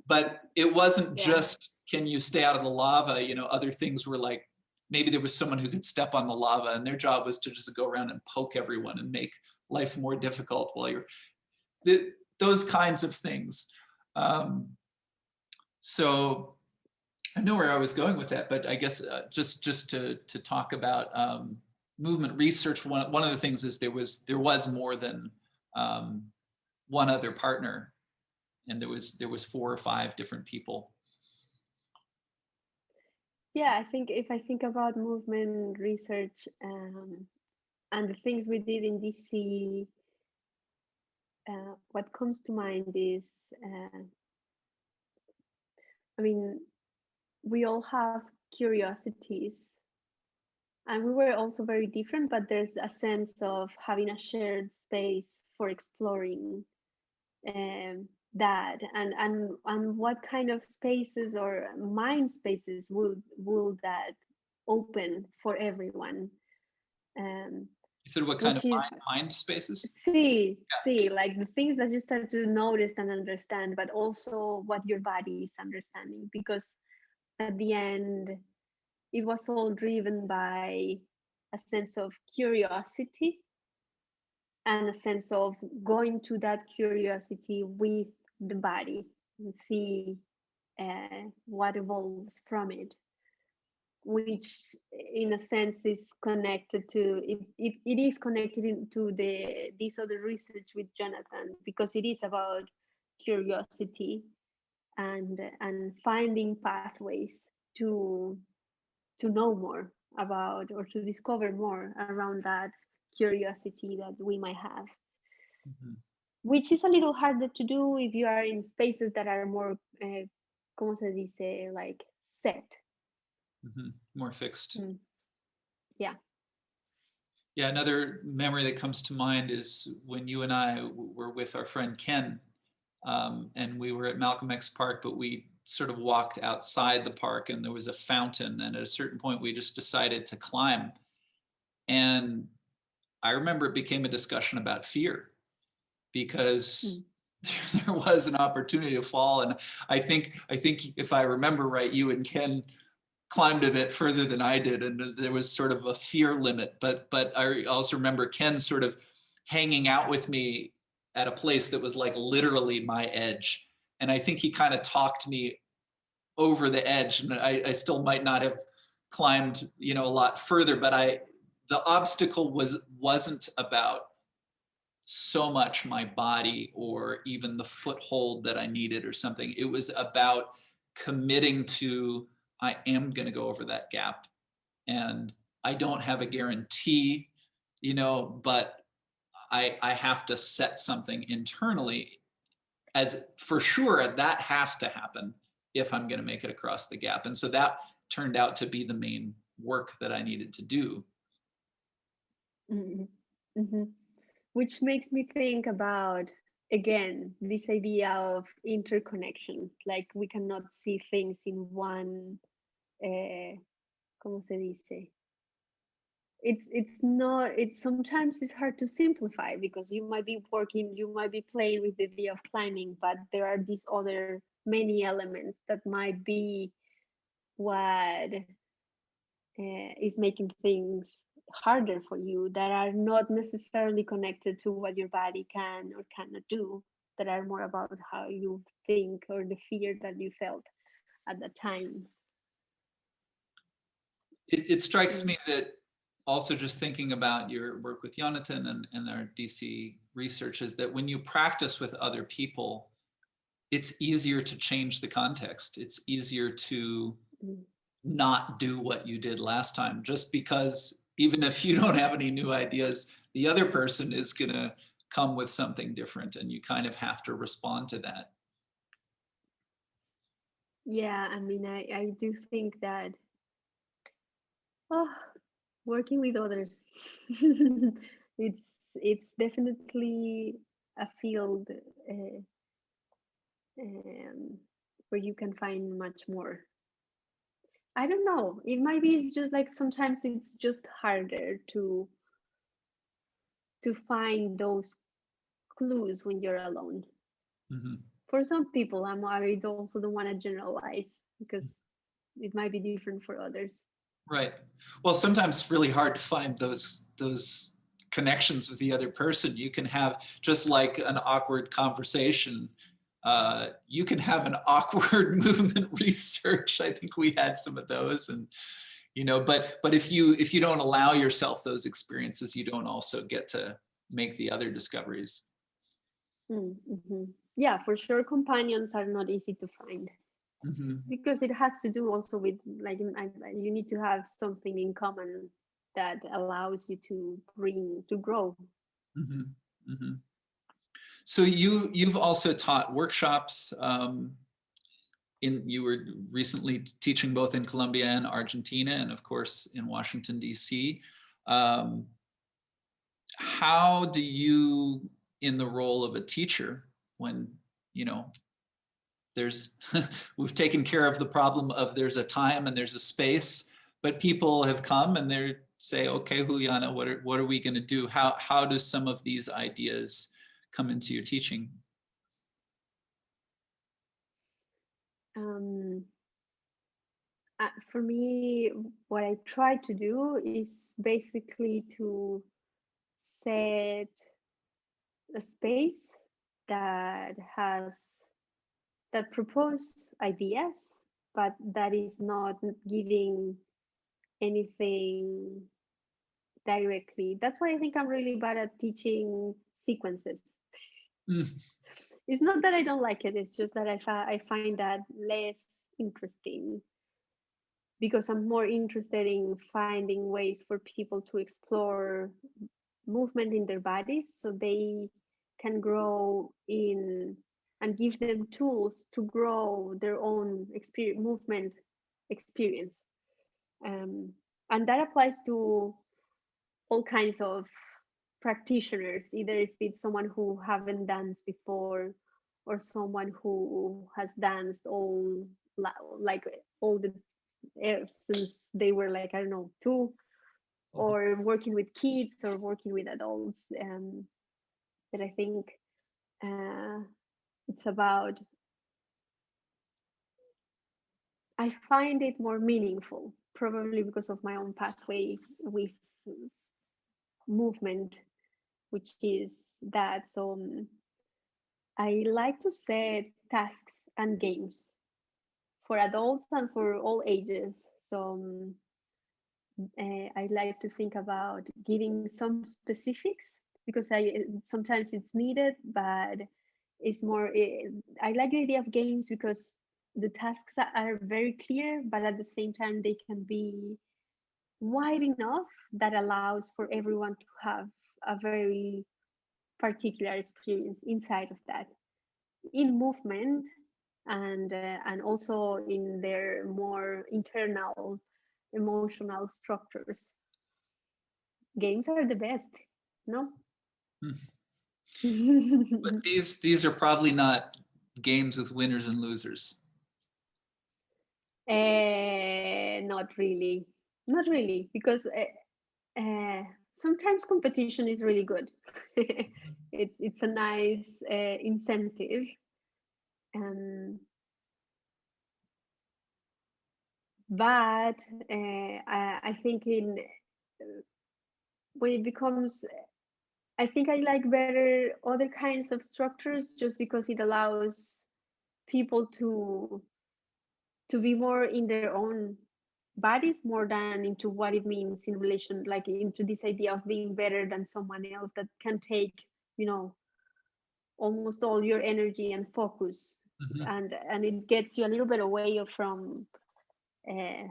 But it wasn't just, can you stay out of the lava? You know, other things were like, maybe there was someone who could step on the lava, and their job was to just go around and poke everyone and make life more difficult while you're, those kinds of things. So I know where I was going with that, but I guess just to talk about movement research, one of the things is there was more than one other partner, and there was 4 or 5 different people. Yeah, I think if I think about movement research and the things we did in DC, what comes to mind is, I mean, we all have curiosities, and we were also very different, but there's a sense of having a shared space for exploring that, and what kind of spaces or mind spaces will that open for everyone. You said what kind of mind spaces? See, like the things that you start to notice and understand, but also what your body is understanding, because at the end, it was all driven by a sense of curiosity and a sense of going to that curiosity with the body and see what evolves from it, which in a sense is connected to it is connected to this other research with Jhonatan, because it is about curiosity and finding pathways to know more about, or to discover more around that curiosity that we might have. Mm-hmm. Which is a little harder to do if you are in spaces that are more como se dice, like set. Mm-hmm. More fixed. Yeah. Yeah, another memory that comes to mind is when you and I were with our friend Ken, and we were at Malcolm X Park, but we sort of walked outside the park, and there was a fountain, and at a certain point we just decided to climb. And I remember it became a discussion about fear, because there was an opportunity to fall. And I think if I remember right, you and Ken climbed a bit further than I did, and there was sort of a fear limit. But I also remember Ken sort of hanging out with me at a place that was like literally my edge. And I think he kind of talked me over the edge, and I still might not have climbed, you know, a lot further, but the obstacle wasn't about so much my body or even the foothold that I needed or something. It was about committing to, I am going to go over that gap, and I don't have a guarantee, you know, but I have to set something internally as for sure that has to happen if I'm going to make it across the gap. And so that turned out to be the main work that I needed to do. Mm-hmm. Mm-hmm. Which makes me think about, again, this idea of interconnection. Like we cannot see things in one, ¿cómo se dice? It's not, it's sometimes it's hard to simplify, because you might be playing with the idea of climbing, but there are these other many elements that might be what is making things harder for you, that are not necessarily connected to what your body can or cannot do, that are more about how you think or the fear that you felt at the time. It strikes me that also just thinking about your work with Jhonatan and our DC research is that when you practice with other people, it's easier to change the context. It's easier to not do what you did last time, just because even if you don't have any new ideas, the other person is going to come with something different, and you kind of have to respond to that. Yeah, I mean, I do think that working with others, it's definitely a field um, where you can find much more. I don't know. It might be it's just like sometimes it's just harder to find those clues when you're alone. Mm-hmm. For some people, I also don't want to generalize because it might be different for others. Right. Well, sometimes it's really hard to find those connections with the other person. You can have, just like an awkward conversation, you can have an awkward movement research. I think we had some of those, and but if you don't allow yourself those experiences, you don't also get to make the other discoveries. Mm-hmm. Yeah, for sure, companions are not easy to find. Mm-hmm. Because it has to do also with like you need to have something in common that allows you to grow. Mm-hmm. Mm-hmm. So you've also taught workshops. You were recently teaching both in Colombia and Argentina, and of course in Washington D.C. Um, how do you, in the role of a teacher, when there's we've taken care of the problem of there's a time and there's a space, but people have come and they say, okay, Juliana, what are we going to do? How do some of these ideas come into your teaching? um, for me, what I try to do is basically to set a space that has that propose ideas, but that is not giving anything directly. That's why I think I'm really bad at teaching sequences. Mm, It's not that I don't like it, it's just that I find that less interesting because I'm more interested in finding ways for people to explore movement in their bodies so they can grow in and give them tools to grow their own movement experience. Um, and that applies to all kinds of practitioners, either if it's someone who haven't danced before or someone who has danced like all the since they were like I don't know 2, or working with kids or working with adults. That I think it's about. I find it more meaningful, probably because of my own pathway with movement, which is that. So I like to set tasks and games for adults and for all ages. So I like to think about giving some specifics because sometimes it's needed, but it's more. I like the idea of games because the tasks are very clear, but at the same time they can be wide enough that allows for everyone to have a very particular experience inside of that in movement and also in their more internal emotional structures. Games are the best, no? but these are probably not games with winners and losers. Not really, because sometimes competition is really good. It's a nice incentive. Um, but I think in when it becomes, I think I like better other kinds of structures just because it allows people to be more in their own bodies more than into what it means in relation, like into this idea of being better than someone else that can take, you know, almost all your energy and focus, Mhm. and it gets you a little bit away from uh,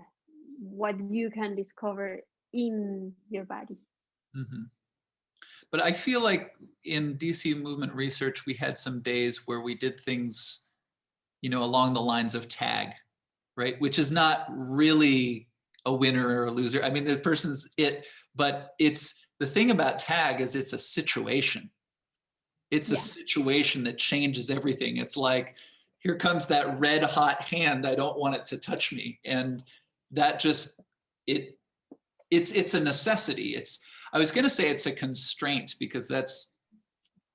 what you can discover in your body. Mhm. But I feel like in DC movement research, we had some days where we did things, along the lines of tag, right? Which is not really a winner or a loser. I mean, the person's it, but it's the thing about tag is it's a situation. It's a Yeah. situation that changes everything. It's like, here comes that red hot hand. I don't want it to touch me. And that just, it, it's a necessity. I was going to say it's a constraint because that's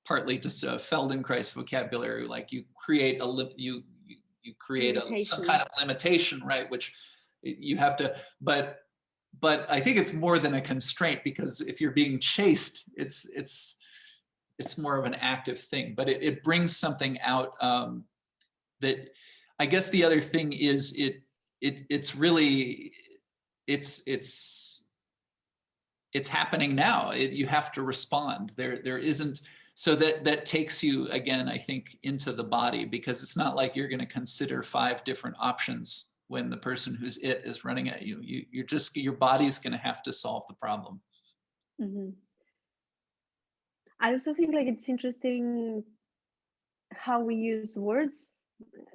partly just a Feldenkrais vocabulary. Like you create you create some kind Limitation. of limitation, right? Which you have to, but I think it's more than a constraint because if you're being chased, it's more of an active thing. But it brings something out that I guess the other thing is it's really it's it's happening now. You have to respond. There isn't, so that takes you again, I think, into the body, because it's not like you're going to consider 5 different options when the person who's it is running at you. You're just, your body's going to have to solve the problem. Hmm. I also think like it's interesting how we use words.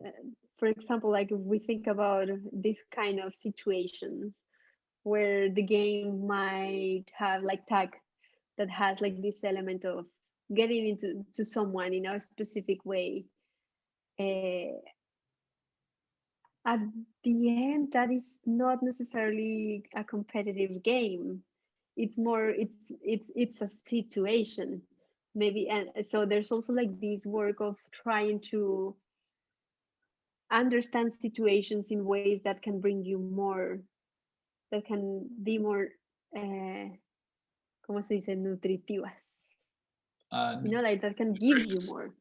Uh, For example, like if we think about this kind of situations where the game might have like tag that has like this element of getting into to someone in a specific way. Uh, at the end, that is not necessarily a competitive game. It's more, it's a situation maybe, and so there's also like this work of trying to understand situations in ways that can bring you more, that can be more, ¿cómo se dice? Nutritivas. Uh, You know, like that can give you nutritious. more,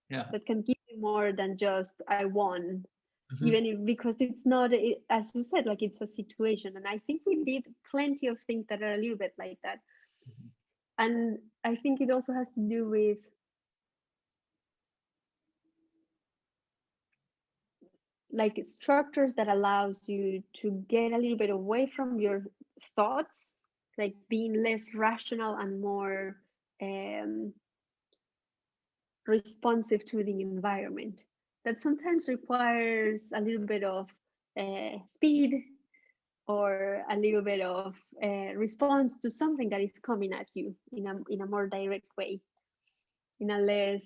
Yeah. that can give you more than just I won. Mm-hmm. Even if, because it's not, as you said, like it's a situation. And I think we did plenty of things that are a little bit like that. And I think it also has to do with like structures that allows you to get a little bit away from your thoughts, like being less rational and more um, responsive to the environment. That sometimes requires a little bit of speed or a little bit of response to something that is coming at you in a more direct way, in a less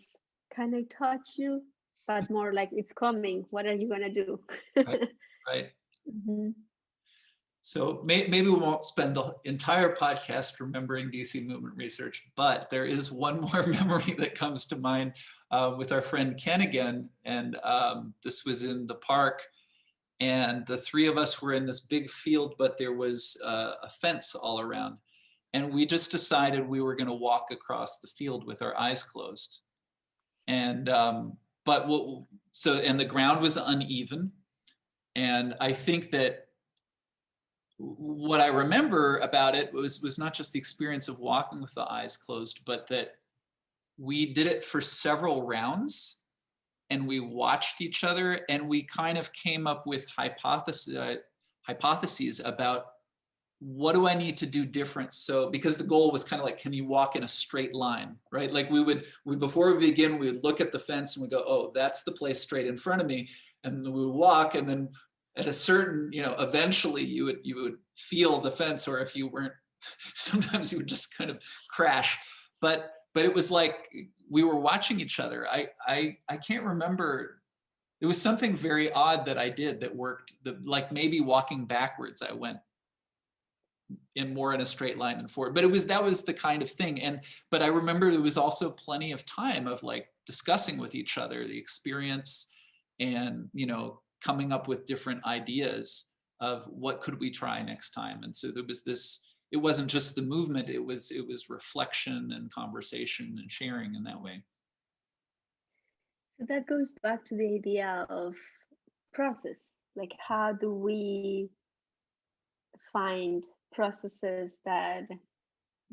can I touch you, but more like it's coming. What are you gonna do? Right. Right. Mm-hmm. So maybe we won't spend the entire podcast remembering DC movement research, but there is one more memory that comes to mind with our friend Ken again. And this was in the park, and the 3 of us were in this big field, but there was a fence all around. And we just decided we were going to walk across the field with our eyes closed. And but what, so, and the ground was uneven. And I think that what I remember about it was not just the experience of walking with the eyes closed, but that we did it for several rounds and we watched each other and we kind of came up with hypotheses about what do I need to do different. So because the goal was kind of like, can you walk in a straight line, right? Like before we begin, we would look at the fence and we go, oh, that's the place straight in front of me. And we would walk, and then at a certain, eventually you would feel the fence, or if you weren't, sometimes you would just kind of crash. But it was like we were watching each other. I can't remember. It was something very odd that I did that worked. Like maybe walking backwards, I went in a straight line and forward. But that was the kind of thing. But I remember there was also plenty of time of like discussing with each other the experience, and coming up with different ideas of what could we try next time. And so there was this, it wasn't just the movement, it was reflection and conversation and sharing in that way. So that goes back to the idea of process. Like, how do we find processes that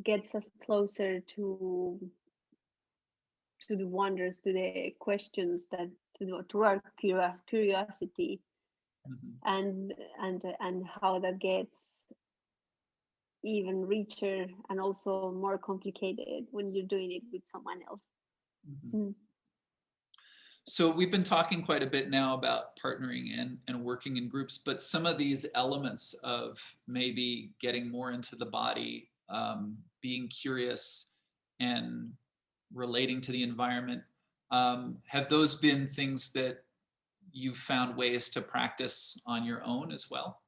gets us closer to the wonders, to the questions, that to our curiosity, and how that gets even richer and also more complicated when you're doing it with someone else. So we've been talking quite a bit now about partnering and working in groups, but some of these elements of maybe getting more into the body, being curious and relating to the environment, have those been things that you've found ways to practice on your own as well?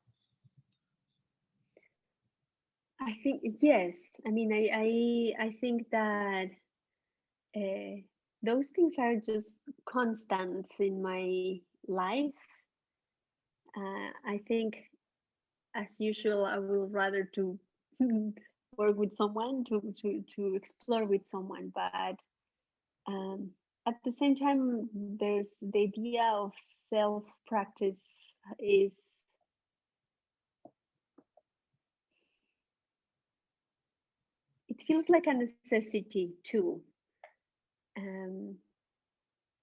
I think yes. I mean, I think that those things are just constants in my life. I think, as usual, I will rather to work with someone, to explore with someone, but at the same time, there's the idea of self practice is it feels like a necessity too.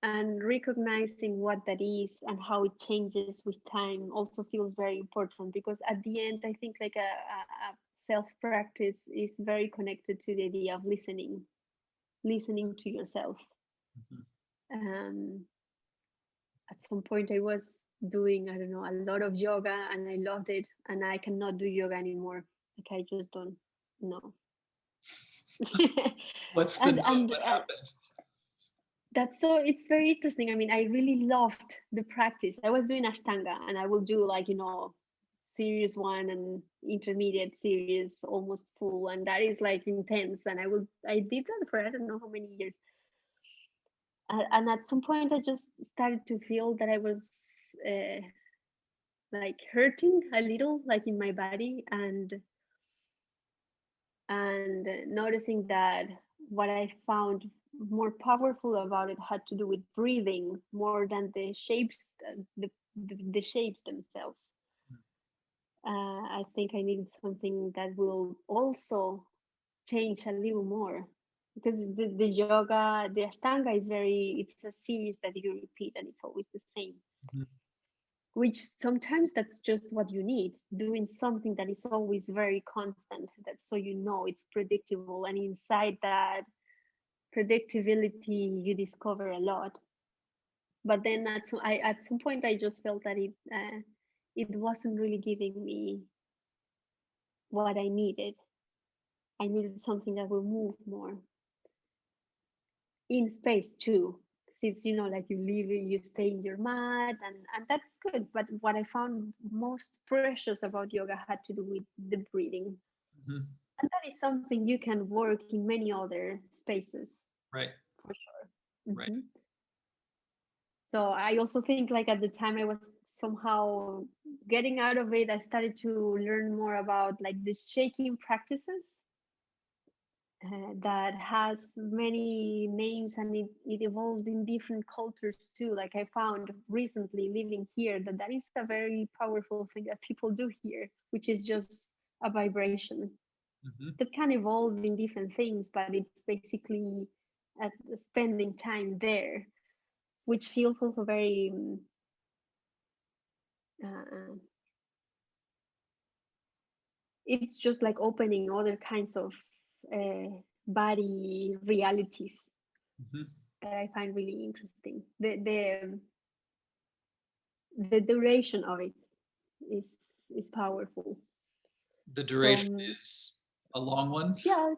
And recognizing what that is and how it changes with time also feels very important, because at the end, I think like a self practice is very connected to the idea of listening to yourself. At some point, I was doing, I don't know, a lot of yoga and I loved it, and I cannot do yoga anymore. Like, I just don't know. What's the what happened? That's so, it's very interesting. I mean, I really loved the practice. I was doing Ashtanga, and I will do, like, serious one and intermediate series, almost full, and that is like intense. And I did that for I don't know how many years. And at some point, I just started to feel that I was like hurting a little, like in my body, and noticing that what I found more powerful about it had to do with breathing more than the shapes, the shapes themselves. I think I needed something that will also change a little more, because the yoga, the Ashtanga is it's a series that you repeat and it's always the same. Which sometimes that's just what you need, doing something that is always very constant, that so it's predictable, and inside that predictability you discover a lot. But then at some point I just felt that it wasn't really giving me what I needed. I needed something that will move more in space too. It's like you stay in your mat, and that's good. But what I found most precious about yoga had to do with the breathing. And that is something you can work in many other spaces, right? For sure. Right. So I also think, like, at the time I was somehow getting out of it, I started to learn more about like the shaking practices. That has many names, and it evolved in different cultures too. Like, I found recently living here that is a very powerful thing that people do here, which is just a vibration that can evolve in different things, but it's basically spending time there, which feels also very it's just like opening other kinds of body realities that I find really interesting. The duration of it is powerful. The duration is a long one. Yeah,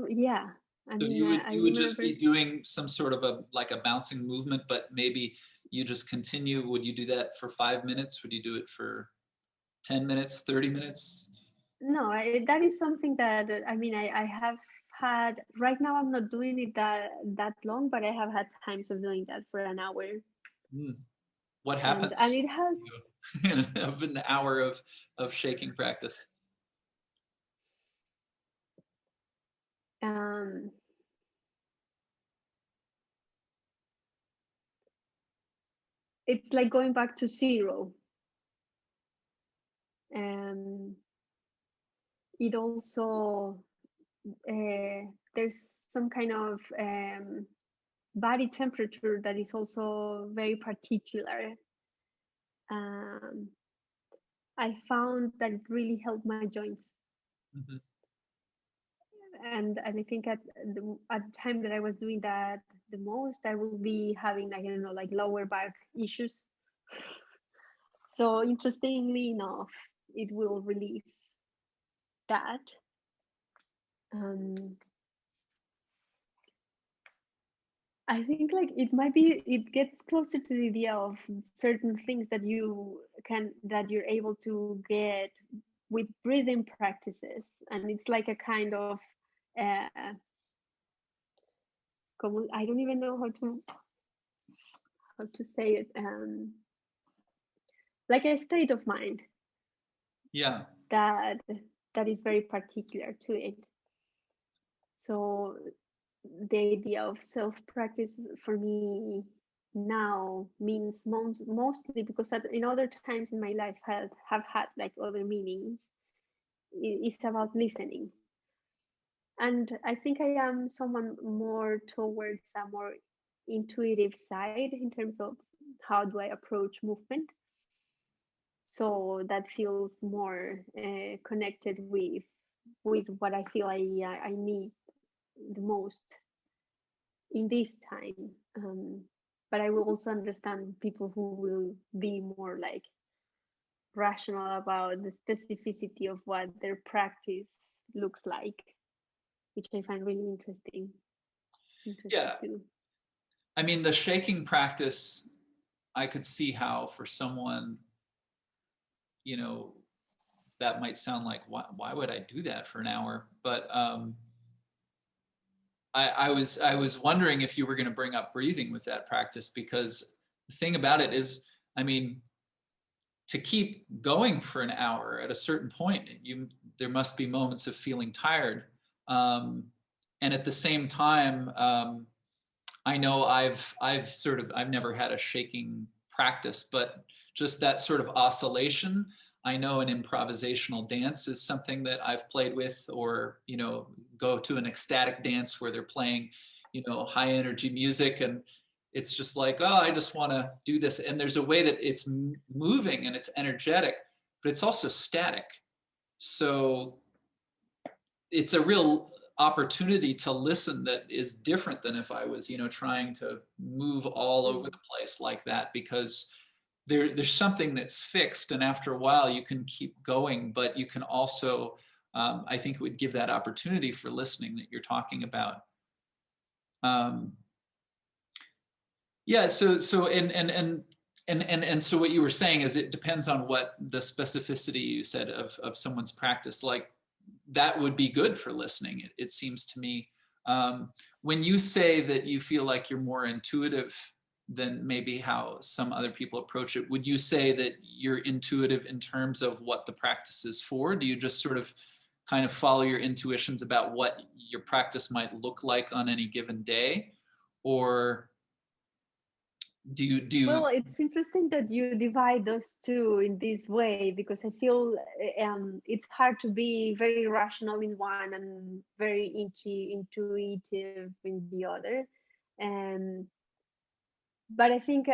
yeah. I mean, you would just be doing some sort of a bouncing movement, but maybe you just continue. Would you do that for 5 minutes? Would you do it for 10 minutes, 30 minutes? No, that is something that, I mean, I have had, right now I'm not doing it that long, but I have had times of doing that for an hour. What happens? And it has of an hour of shaking practice. um, it's like going back to zero. Um, it also there's some kind of body temperature that is also very particular. Um, I found that it really helped my joints. Mm-hmm. And I think at the time that I was doing that the most, I will be having, like, I don't know, like lower back issues. So interestingly enough, it will relieve that. Um, I think like it might be, it gets closer to the idea of certain things that you're able to get with breathing practices, and it's like a kind of uh, I don't even know how to say it, like a state of mind Yeah. that that is very particular to it. So the idea of self practice for me now means mostly because in other times in my life have had like other meanings. It's about listening, and I think I am someone more towards a more intuitive side in terms of how do I approach movement. So that feels more connected with what I feel I need the most in this time. But I will also understand people who will be more like rational about the specificity of what their practice looks like, which I find really interesting Yeah. too. I mean, the shaking practice, I could see how for someone, you know, that might sound like, why would I do that for an hour? But I was wondering if you were going to bring up breathing with that practice, because the thing about it is, I mean, to keep going for an hour at a certain point, there must be moments of feeling tired, um, and at the same time, I know I've never had a shaking practice, but just that sort of oscillation. I know an improvisational dance is something that I've played with, or, go to an ecstatic dance where they're playing, high energy music, and it's just like, oh, I just want to do this. And there's a way that it's moving and it's energetic, but it's also static. So it's a real opportunity to listen that is different than if I was, trying to move all over Mm. the place like that, because there's something that's fixed, and after a while you can keep going, but you can also, I think it would give that opportunity for listening that you're talking about. Um, yeah, and so what you were saying is it depends on what the specificity you said of someone's practice. Like, that would be good for listening, it seems to me. When you say that you feel like you're more intuitive than maybe how some other people approach it, would you say that you're intuitive in terms of what the practice is for? Do you just sort of kind of follow your intuitions about what your practice might look like on any given day? Or do you? Well, it's interesting that you divide those two in this way, because I feel it's hard to be very rational in one and very intuitive in the other. Um, but I think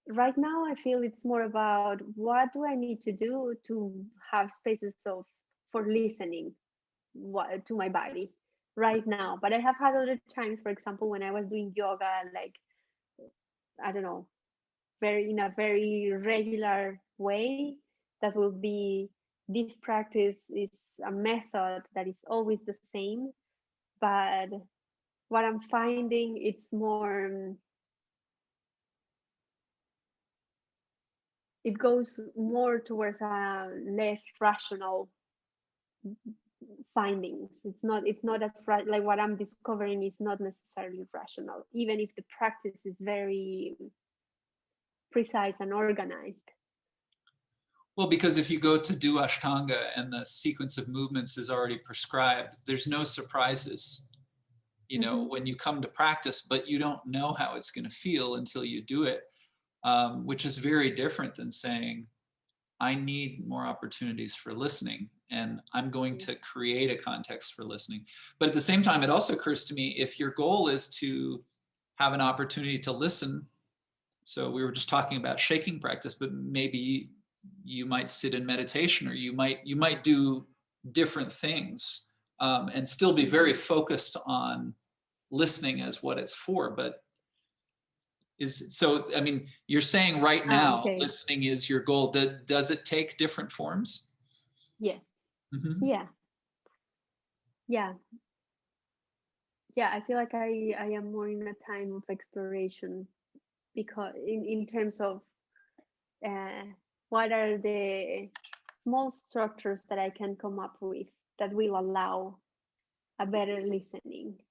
right now I feel it's more about what do I need to do to have spaces of for listening to my body right now. But I have had other times, for example, when I was doing yoga, like, I don't know, very in a very regular way, that will be, this practice is a method that is always the same. But what I'm finding, it's more, it goes more towards a less rational findings. It's not as like what I'm discovering is not necessarily rational, even if the practice is very precise and organized. Well, because if you go to do Ashtanga and the sequence of movements is already prescribed, there's no surprises. you know, when you come to practice, but you don't know how it's going to feel until you do it, which is very different than saying, I need more opportunities for listening, and I'm going to create a context for listening. But at the same time, it also occurs to me, if your goal is to have an opportunity to listen, so we were just talking about shaking practice, but maybe you might sit in meditation, or you might do different things, and still be very focused on listening as what it's for. But I mean, you're saying right now, Okay. listening is your goal. Does it take different forms? Yes. Mm-hmm. Yeah. Yeah. Yeah. I feel like I am more in a time of exploration, because in terms of uh, what are the small structures that I can come up with that will allow a better listening.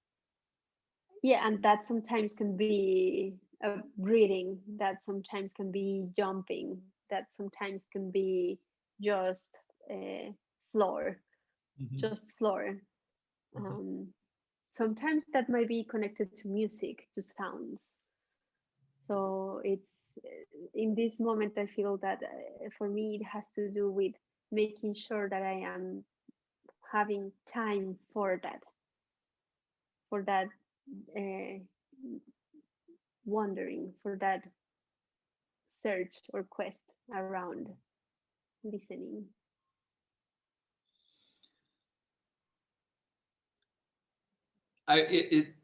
Yeah, and that sometimes can be breathing, that sometimes can be jumping, that sometimes can be just uh, floor, Mm-hmm. just floor. Mm-hmm. Um, Sometimes that might be connected to music, to sounds. So it's in this moment I feel that for me it has to do with making sure that I am having time for that uh, wandering, for that search or quest around listening. It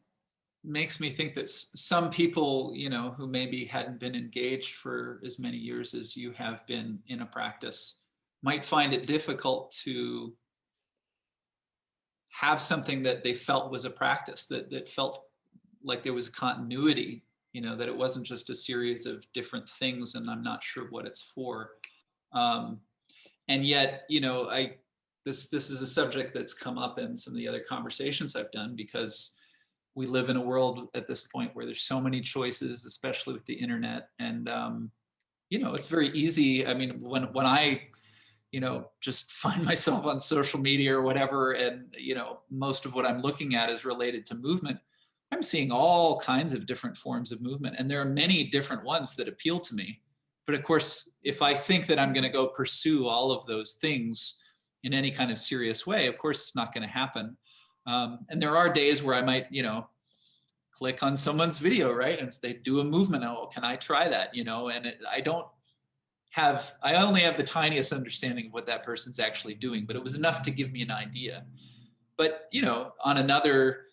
makes me think that some people, you know, who maybe hadn't been engaged for as many years as you have been in a practice, might find it difficult to have something that they felt was a practice, that felt like there was a continuity, you know, that it wasn't just a series of different things and I'm not sure what it's for. Um, and yet, you know, this is a subject that's come up in some of the other conversations I've done, because we live in a world at this point where there's so many choices, especially with the internet. And you know, it's very easy. I mean, when I, you know, just find myself on social media or whatever, and you know, most of what I'm looking at is related to movement, I'm seeing all kinds of different forms of movement, and there are many different ones that appeal to me. But of course, if I think that I'm going to go pursue all of those things in any kind of serious way, of course it's not going to happen. And there are days where I might, you know, click on someone's video, right, and they do a movement. Oh, can I try that? You know, and I only have the tiniest understanding of what that person's actually doing, but it was enough to give me an idea. But you know, on another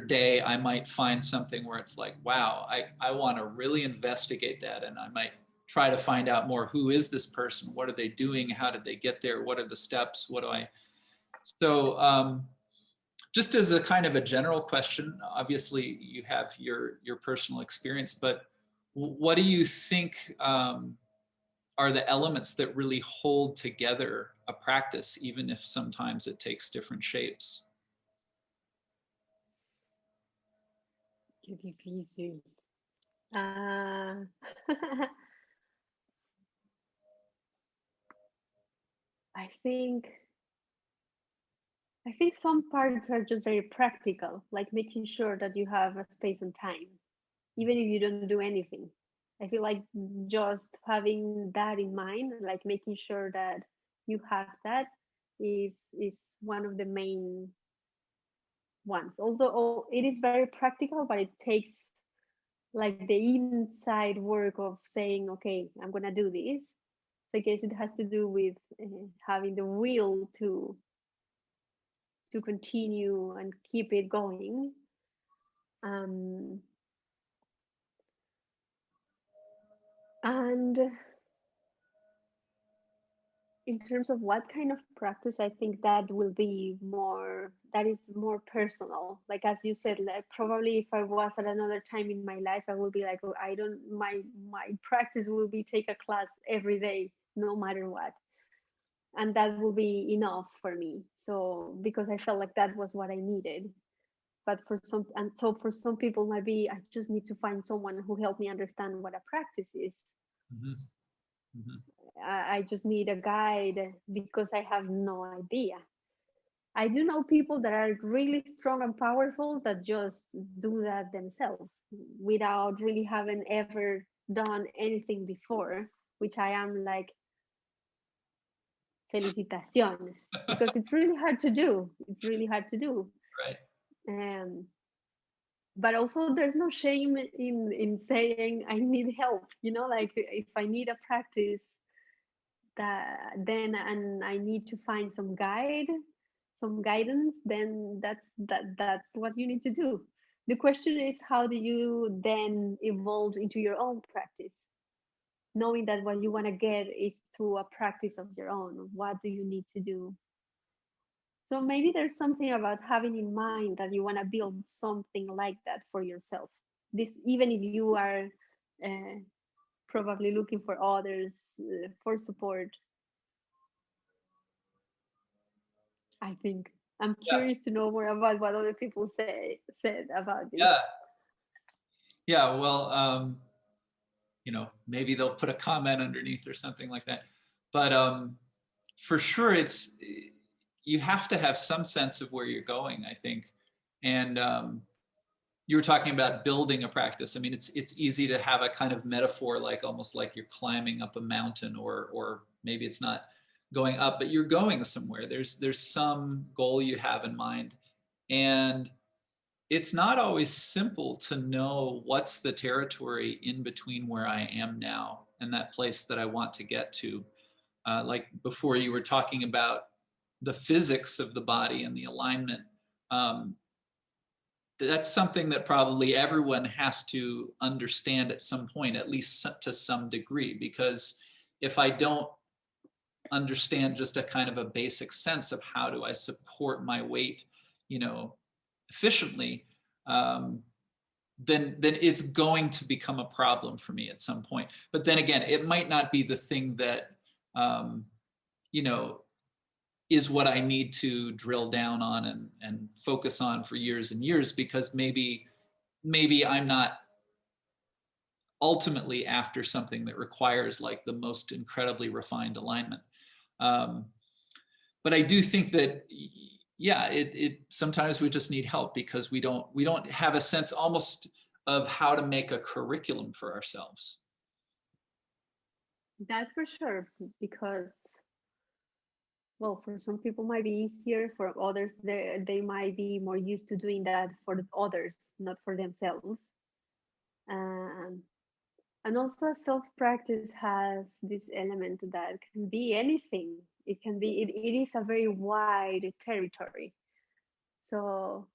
day, I might find something where it's like, wow, I want to really investigate that, and I might try to find out more. Who is this person? What are they doing? How did they get there? What are the steps? What do I? So just as a kind of a general question, obviously you have your personal experience, but what do you think are the elements that really hold together a practice, even if sometimes it takes different shapes? Qué difícil. Uh, I think I think some parts are just very practical, like making sure that you have a space and time, even if you don't do anything. I feel like just having that in mind, like making sure that you have that, is one of the main ones. Although it is very practical, but it takes like the inside work of saying, okay, I'm gonna do this. So I guess it has to do with having the will to continue and keep it going. Um, and in terms of what kind of practice, I think that is more personal. Like as you said, like probably if I was at another time in my life, I will be like, oh, I don't, my practice will be take a class every day, no matter what. And that will be enough for me. So because I felt like that was what I needed. But for some people might be, I just need to find someone who help me understand what a practice is. Mm-hmm. Mm-hmm. I just need a guide because I have no idea. I do know people that are really strong and powerful that just do that themselves without really having ever done anything before, which I am like, felicitaciones, because it's really hard to do. It's really hard to do. Right. Um, but also there's no shame in saying I need help, like if I need a practice that then and I need to find some guidance, then that's what you need to do. The question is, how do you then evolve into your own practice, knowing that what you want to get is to a practice of your own? What do you need to do? So maybe there's something about having in mind that you want to build something like that for yourself. This, even if you are uh, probably looking for others for support. I think I'm Yeah. curious to know more about what other people said about this. Yeah. Yeah. Well, maybe they'll put a comment underneath or something like that. But for sure, you have to have some sense of where you're going, I think. And you were talking about building a practice. I mean, it's easy to have a kind of metaphor, like almost like you're climbing up a mountain, or maybe it's not going up, but you're going somewhere. There's some goal you have in mind, and it's not always simple to know what's the territory in between where I am now and that place that I want to get to. Like before, you were talking about the physics of the body and the alignment. Um, that's something that probably everyone has to understand at some point, at least to some degree, because if I don't understand just a kind of a basic sense of how do I support my weight, efficiently, um, then it's going to become a problem for me at some point. But then again, it might not be the thing that um, you know is what I need to drill down on and focus on for years and years, because maybe I'm not ultimately after something that requires like the most incredibly refined alignment. Um, but I do think that yeah, it sometimes we just need help because we don't have a sense almost of how to make a curriculum for ourselves. That's for sure, because well, for some people might be easier, for others they might be more used to doing that for the others, not for themselves. Um, and also self practice has this element that can be anything. It is a very wide territory. So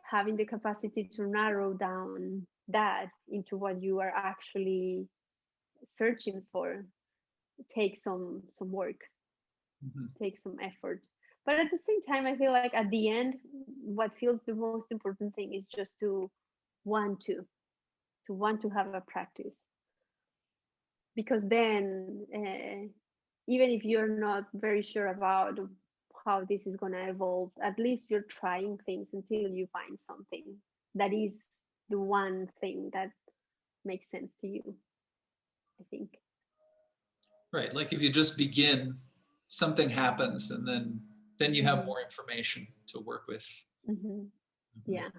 having the capacity to narrow down that into what you are actually searching for takes some work, Mm-hmm. takes some effort. But at the same time, I feel like at the end, what feels the most important thing is just want to want to have a practice, because then even if you're not very sure about how this is going to evolve, at least you're trying things until you find something that is the one thing that makes sense to you, I think. Right. Like if you just begin, something happens, and then you have Mm-hmm. more information to work with. Mm-hmm. Mhm. Yeah.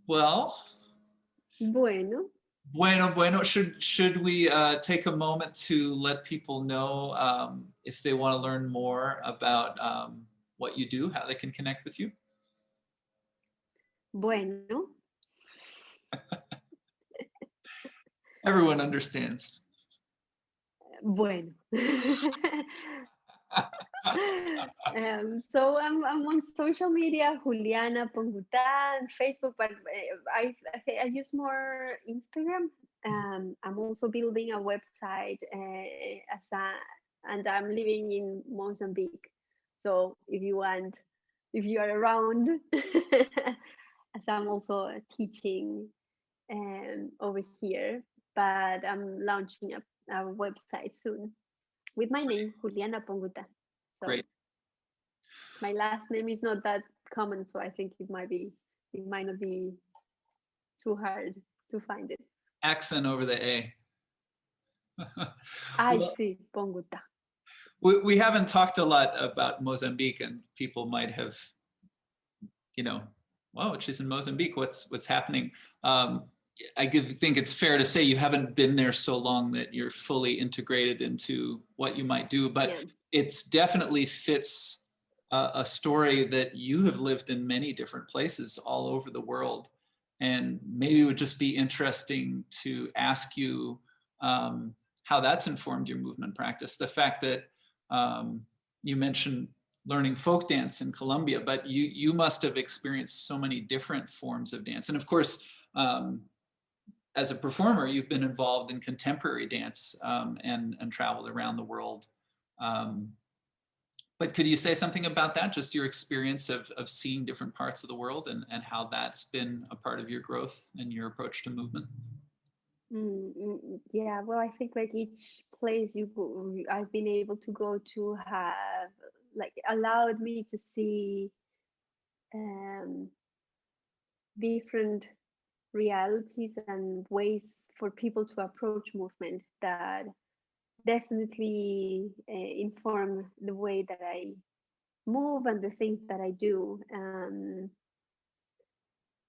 Well, Bueno. bueno. Should we take a moment to let people know if they want to learn more about what you do, how they can connect with you? Bueno. Everyone understands. Bueno. So I'm on social media, Juliana Pongutá, and Facebook, but I use more Instagram. I'm also building a website and I'm living in Mozambique. So if you are around, as I'm also teaching over here, but I'm launching a website soon with my name, Juliana Ponguta. So Great. my last name is not that common, so I think it might not be too hard to find it. Accent over the A. I Well, see, Ponguta. We haven't talked a lot about Mozambique, and people might have, whoa, she's in Mozambique. What's happening? I think it's fair to say you haven't been there so long that you're fully integrated into what you might do, but Yeah. it's definitely fits a story that you have lived in many different places all over the world. And maybe it would just be interesting to ask you how that's informed your movement practice. The fact that you mentioned learning folk dance in Colombia, but you must have experienced so many different forms of dance. And of course, as a performer, you've been involved in contemporary dance and traveled around the world. But could you say something about that, just your experience of seeing different parts of the world and how that's been a part of your growth and your approach to movement? Yeah, well, I think like each place I've been able to go to have like allowed me to see um, different realities and ways for people to approach movement that definitely inform the way that I move and the things that I do.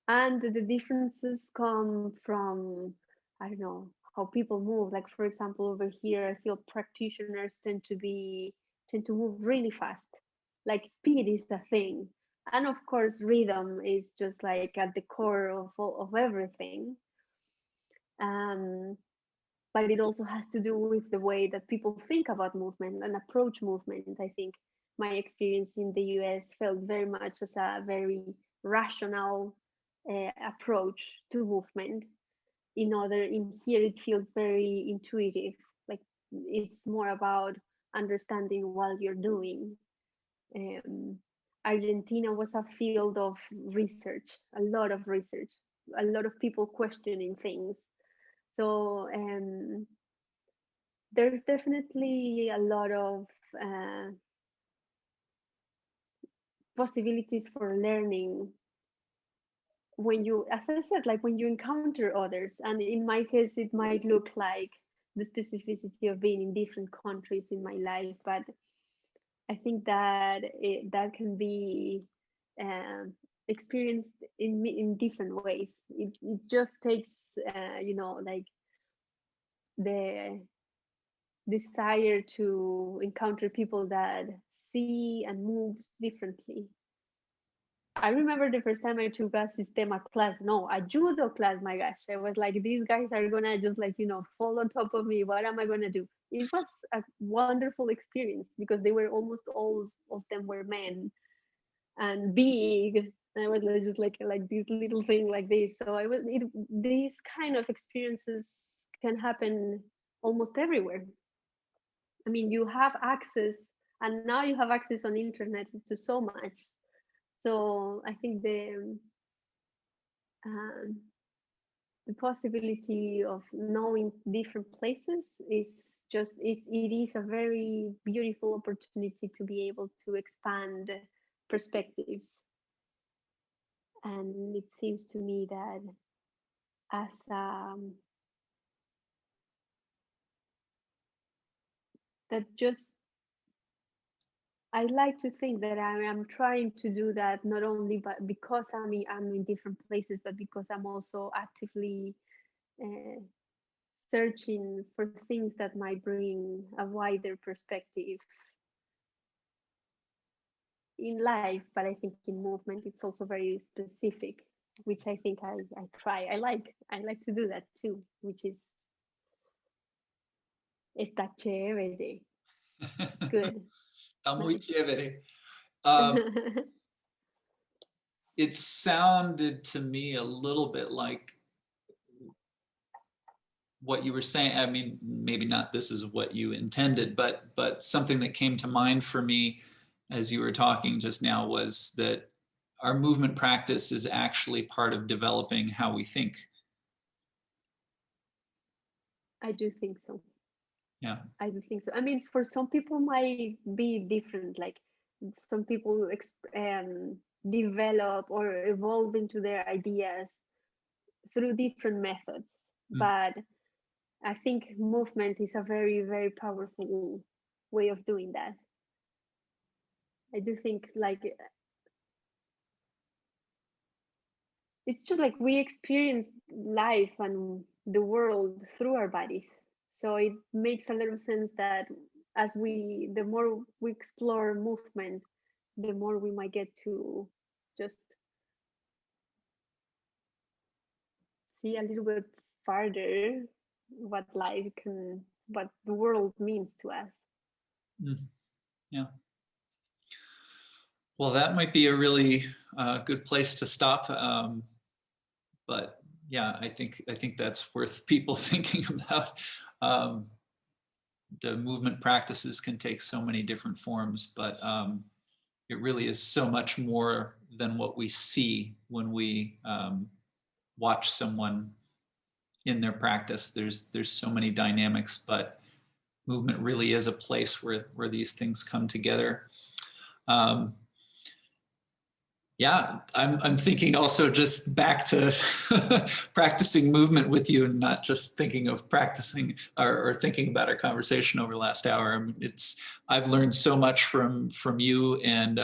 And the differences come from, I don't know, how people move. Like for example, over here, I feel practitioners tend to move really fast. Like speed is a thing. And of course, rhythm is just like at the core of everything. Um, but it also has to do with the way that people think about movement and approach movement. I think my experience in the US felt very much as a very rational approach to movement. In here, it feels very intuitive. Like it's more about understanding what you're doing. Um, Argentina was a field of research, a lot of research, a lot of people questioning things. So there's definitely a lot of uh, possibilities for learning when you, as I said, like when you encounter others. And in my case, it might look like the specificity of being in different countries in my life, but I think that that can be um, experienced in different ways. It just takes, like the desire to encounter people that see and moves differently. I remember the first time I took a Sistema class, no, a judo class, my gosh. I was like, these guys are gonna just like, fall on top of me. What am I gonna do? It was a wonderful experience because they were almost all of them were men and big. And I was just like this little thing like this. So these kind of experiences can happen almost everywhere. I mean, you have access, and now you have access on internet to so much. So I think um, the possibility of knowing different places is it is a very beautiful opportunity to be able to expand perspectives. And it seems to me that as that just I like to think that I am trying to do that not only but because I'm in different places, but because I'm also actively uh, searching for things that might bring a wider perspective in life. But I think in movement, it's also very specific, which I think I try. I like to do that too, which is está chévere. Good. Está muy Nice. chévere. Um, it sounded to me a little bit like what you were saying. I mean, maybe not this is what you intended, but something that came to mind for me as you were talking just now was that our movement practice is actually part of developing how we think. I do think so. Yeah. I do think so. I mean, for some people might be different. Like some people develop or evolve into their ideas through different methods. Mm. But I think movement is a very, very powerful way of doing that. I do think like it's just like we experience life and the world through our bodies. So it makes a lot of sense that the more we explore movement, the more we might get to just see a little bit farther what the world means to us. Yeah. Well, that might be a really good place to stop. But yeah, I think that's worth people thinking about. The movement practices can take so many different forms, but it really is so much more than what we see when we watch someone in their practice. There's so many dynamics, but movement really is a place where these things come together. Yeah, I'm thinking also just back to practicing movement with you, and not just thinking of practicing or thinking about our conversation over the last hour. I mean, I've learned so much from you, and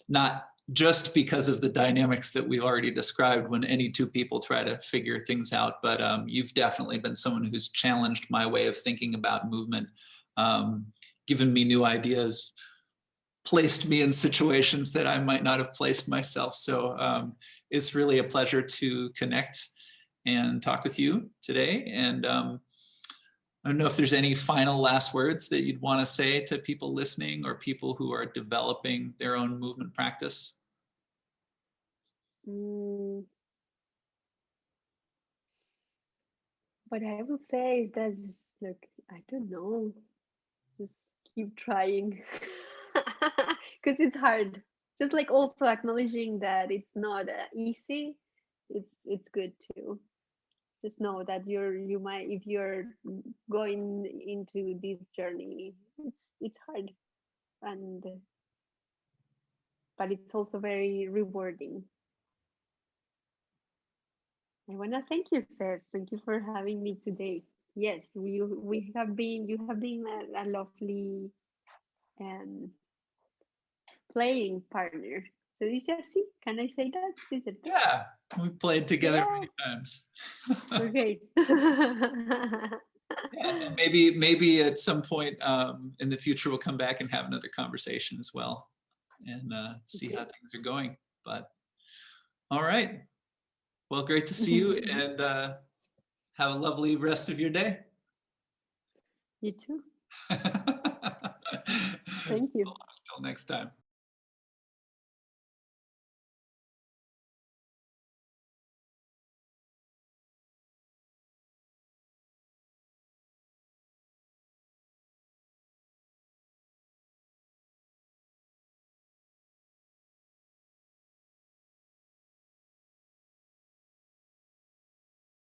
not just because of the dynamics that we've already described when any two people try to figure things out, but you've definitely been someone who's challenged my way of thinking about movement, given me new ideas, placed me in situations that I might not have placed myself. So it's really a pleasure to connect and talk with you today. And I don't know if there's any final last words that you'd want to say to people listening or people who are developing their own movement practice. What I will say is that just look, I don't know, just keep trying because it's hard. Just like also acknowledging that it's not easy. It's good too. Just know that you might, if you're going into this journey, it's hard, and but it's also very rewarding. I want to thank you, Seth. Thank you for having me today. Yes, we have been, you have been a lovely um, playing partner. So is it así? Can I say that? Is it? Yeah, we've played together many times. Okay. Yeah, and maybe at some point in the future we'll come back and have another conversation as well, and see how things are going. But all right, well, great to see you, and have a lovely rest of your day. You too. Thank you. Until next time.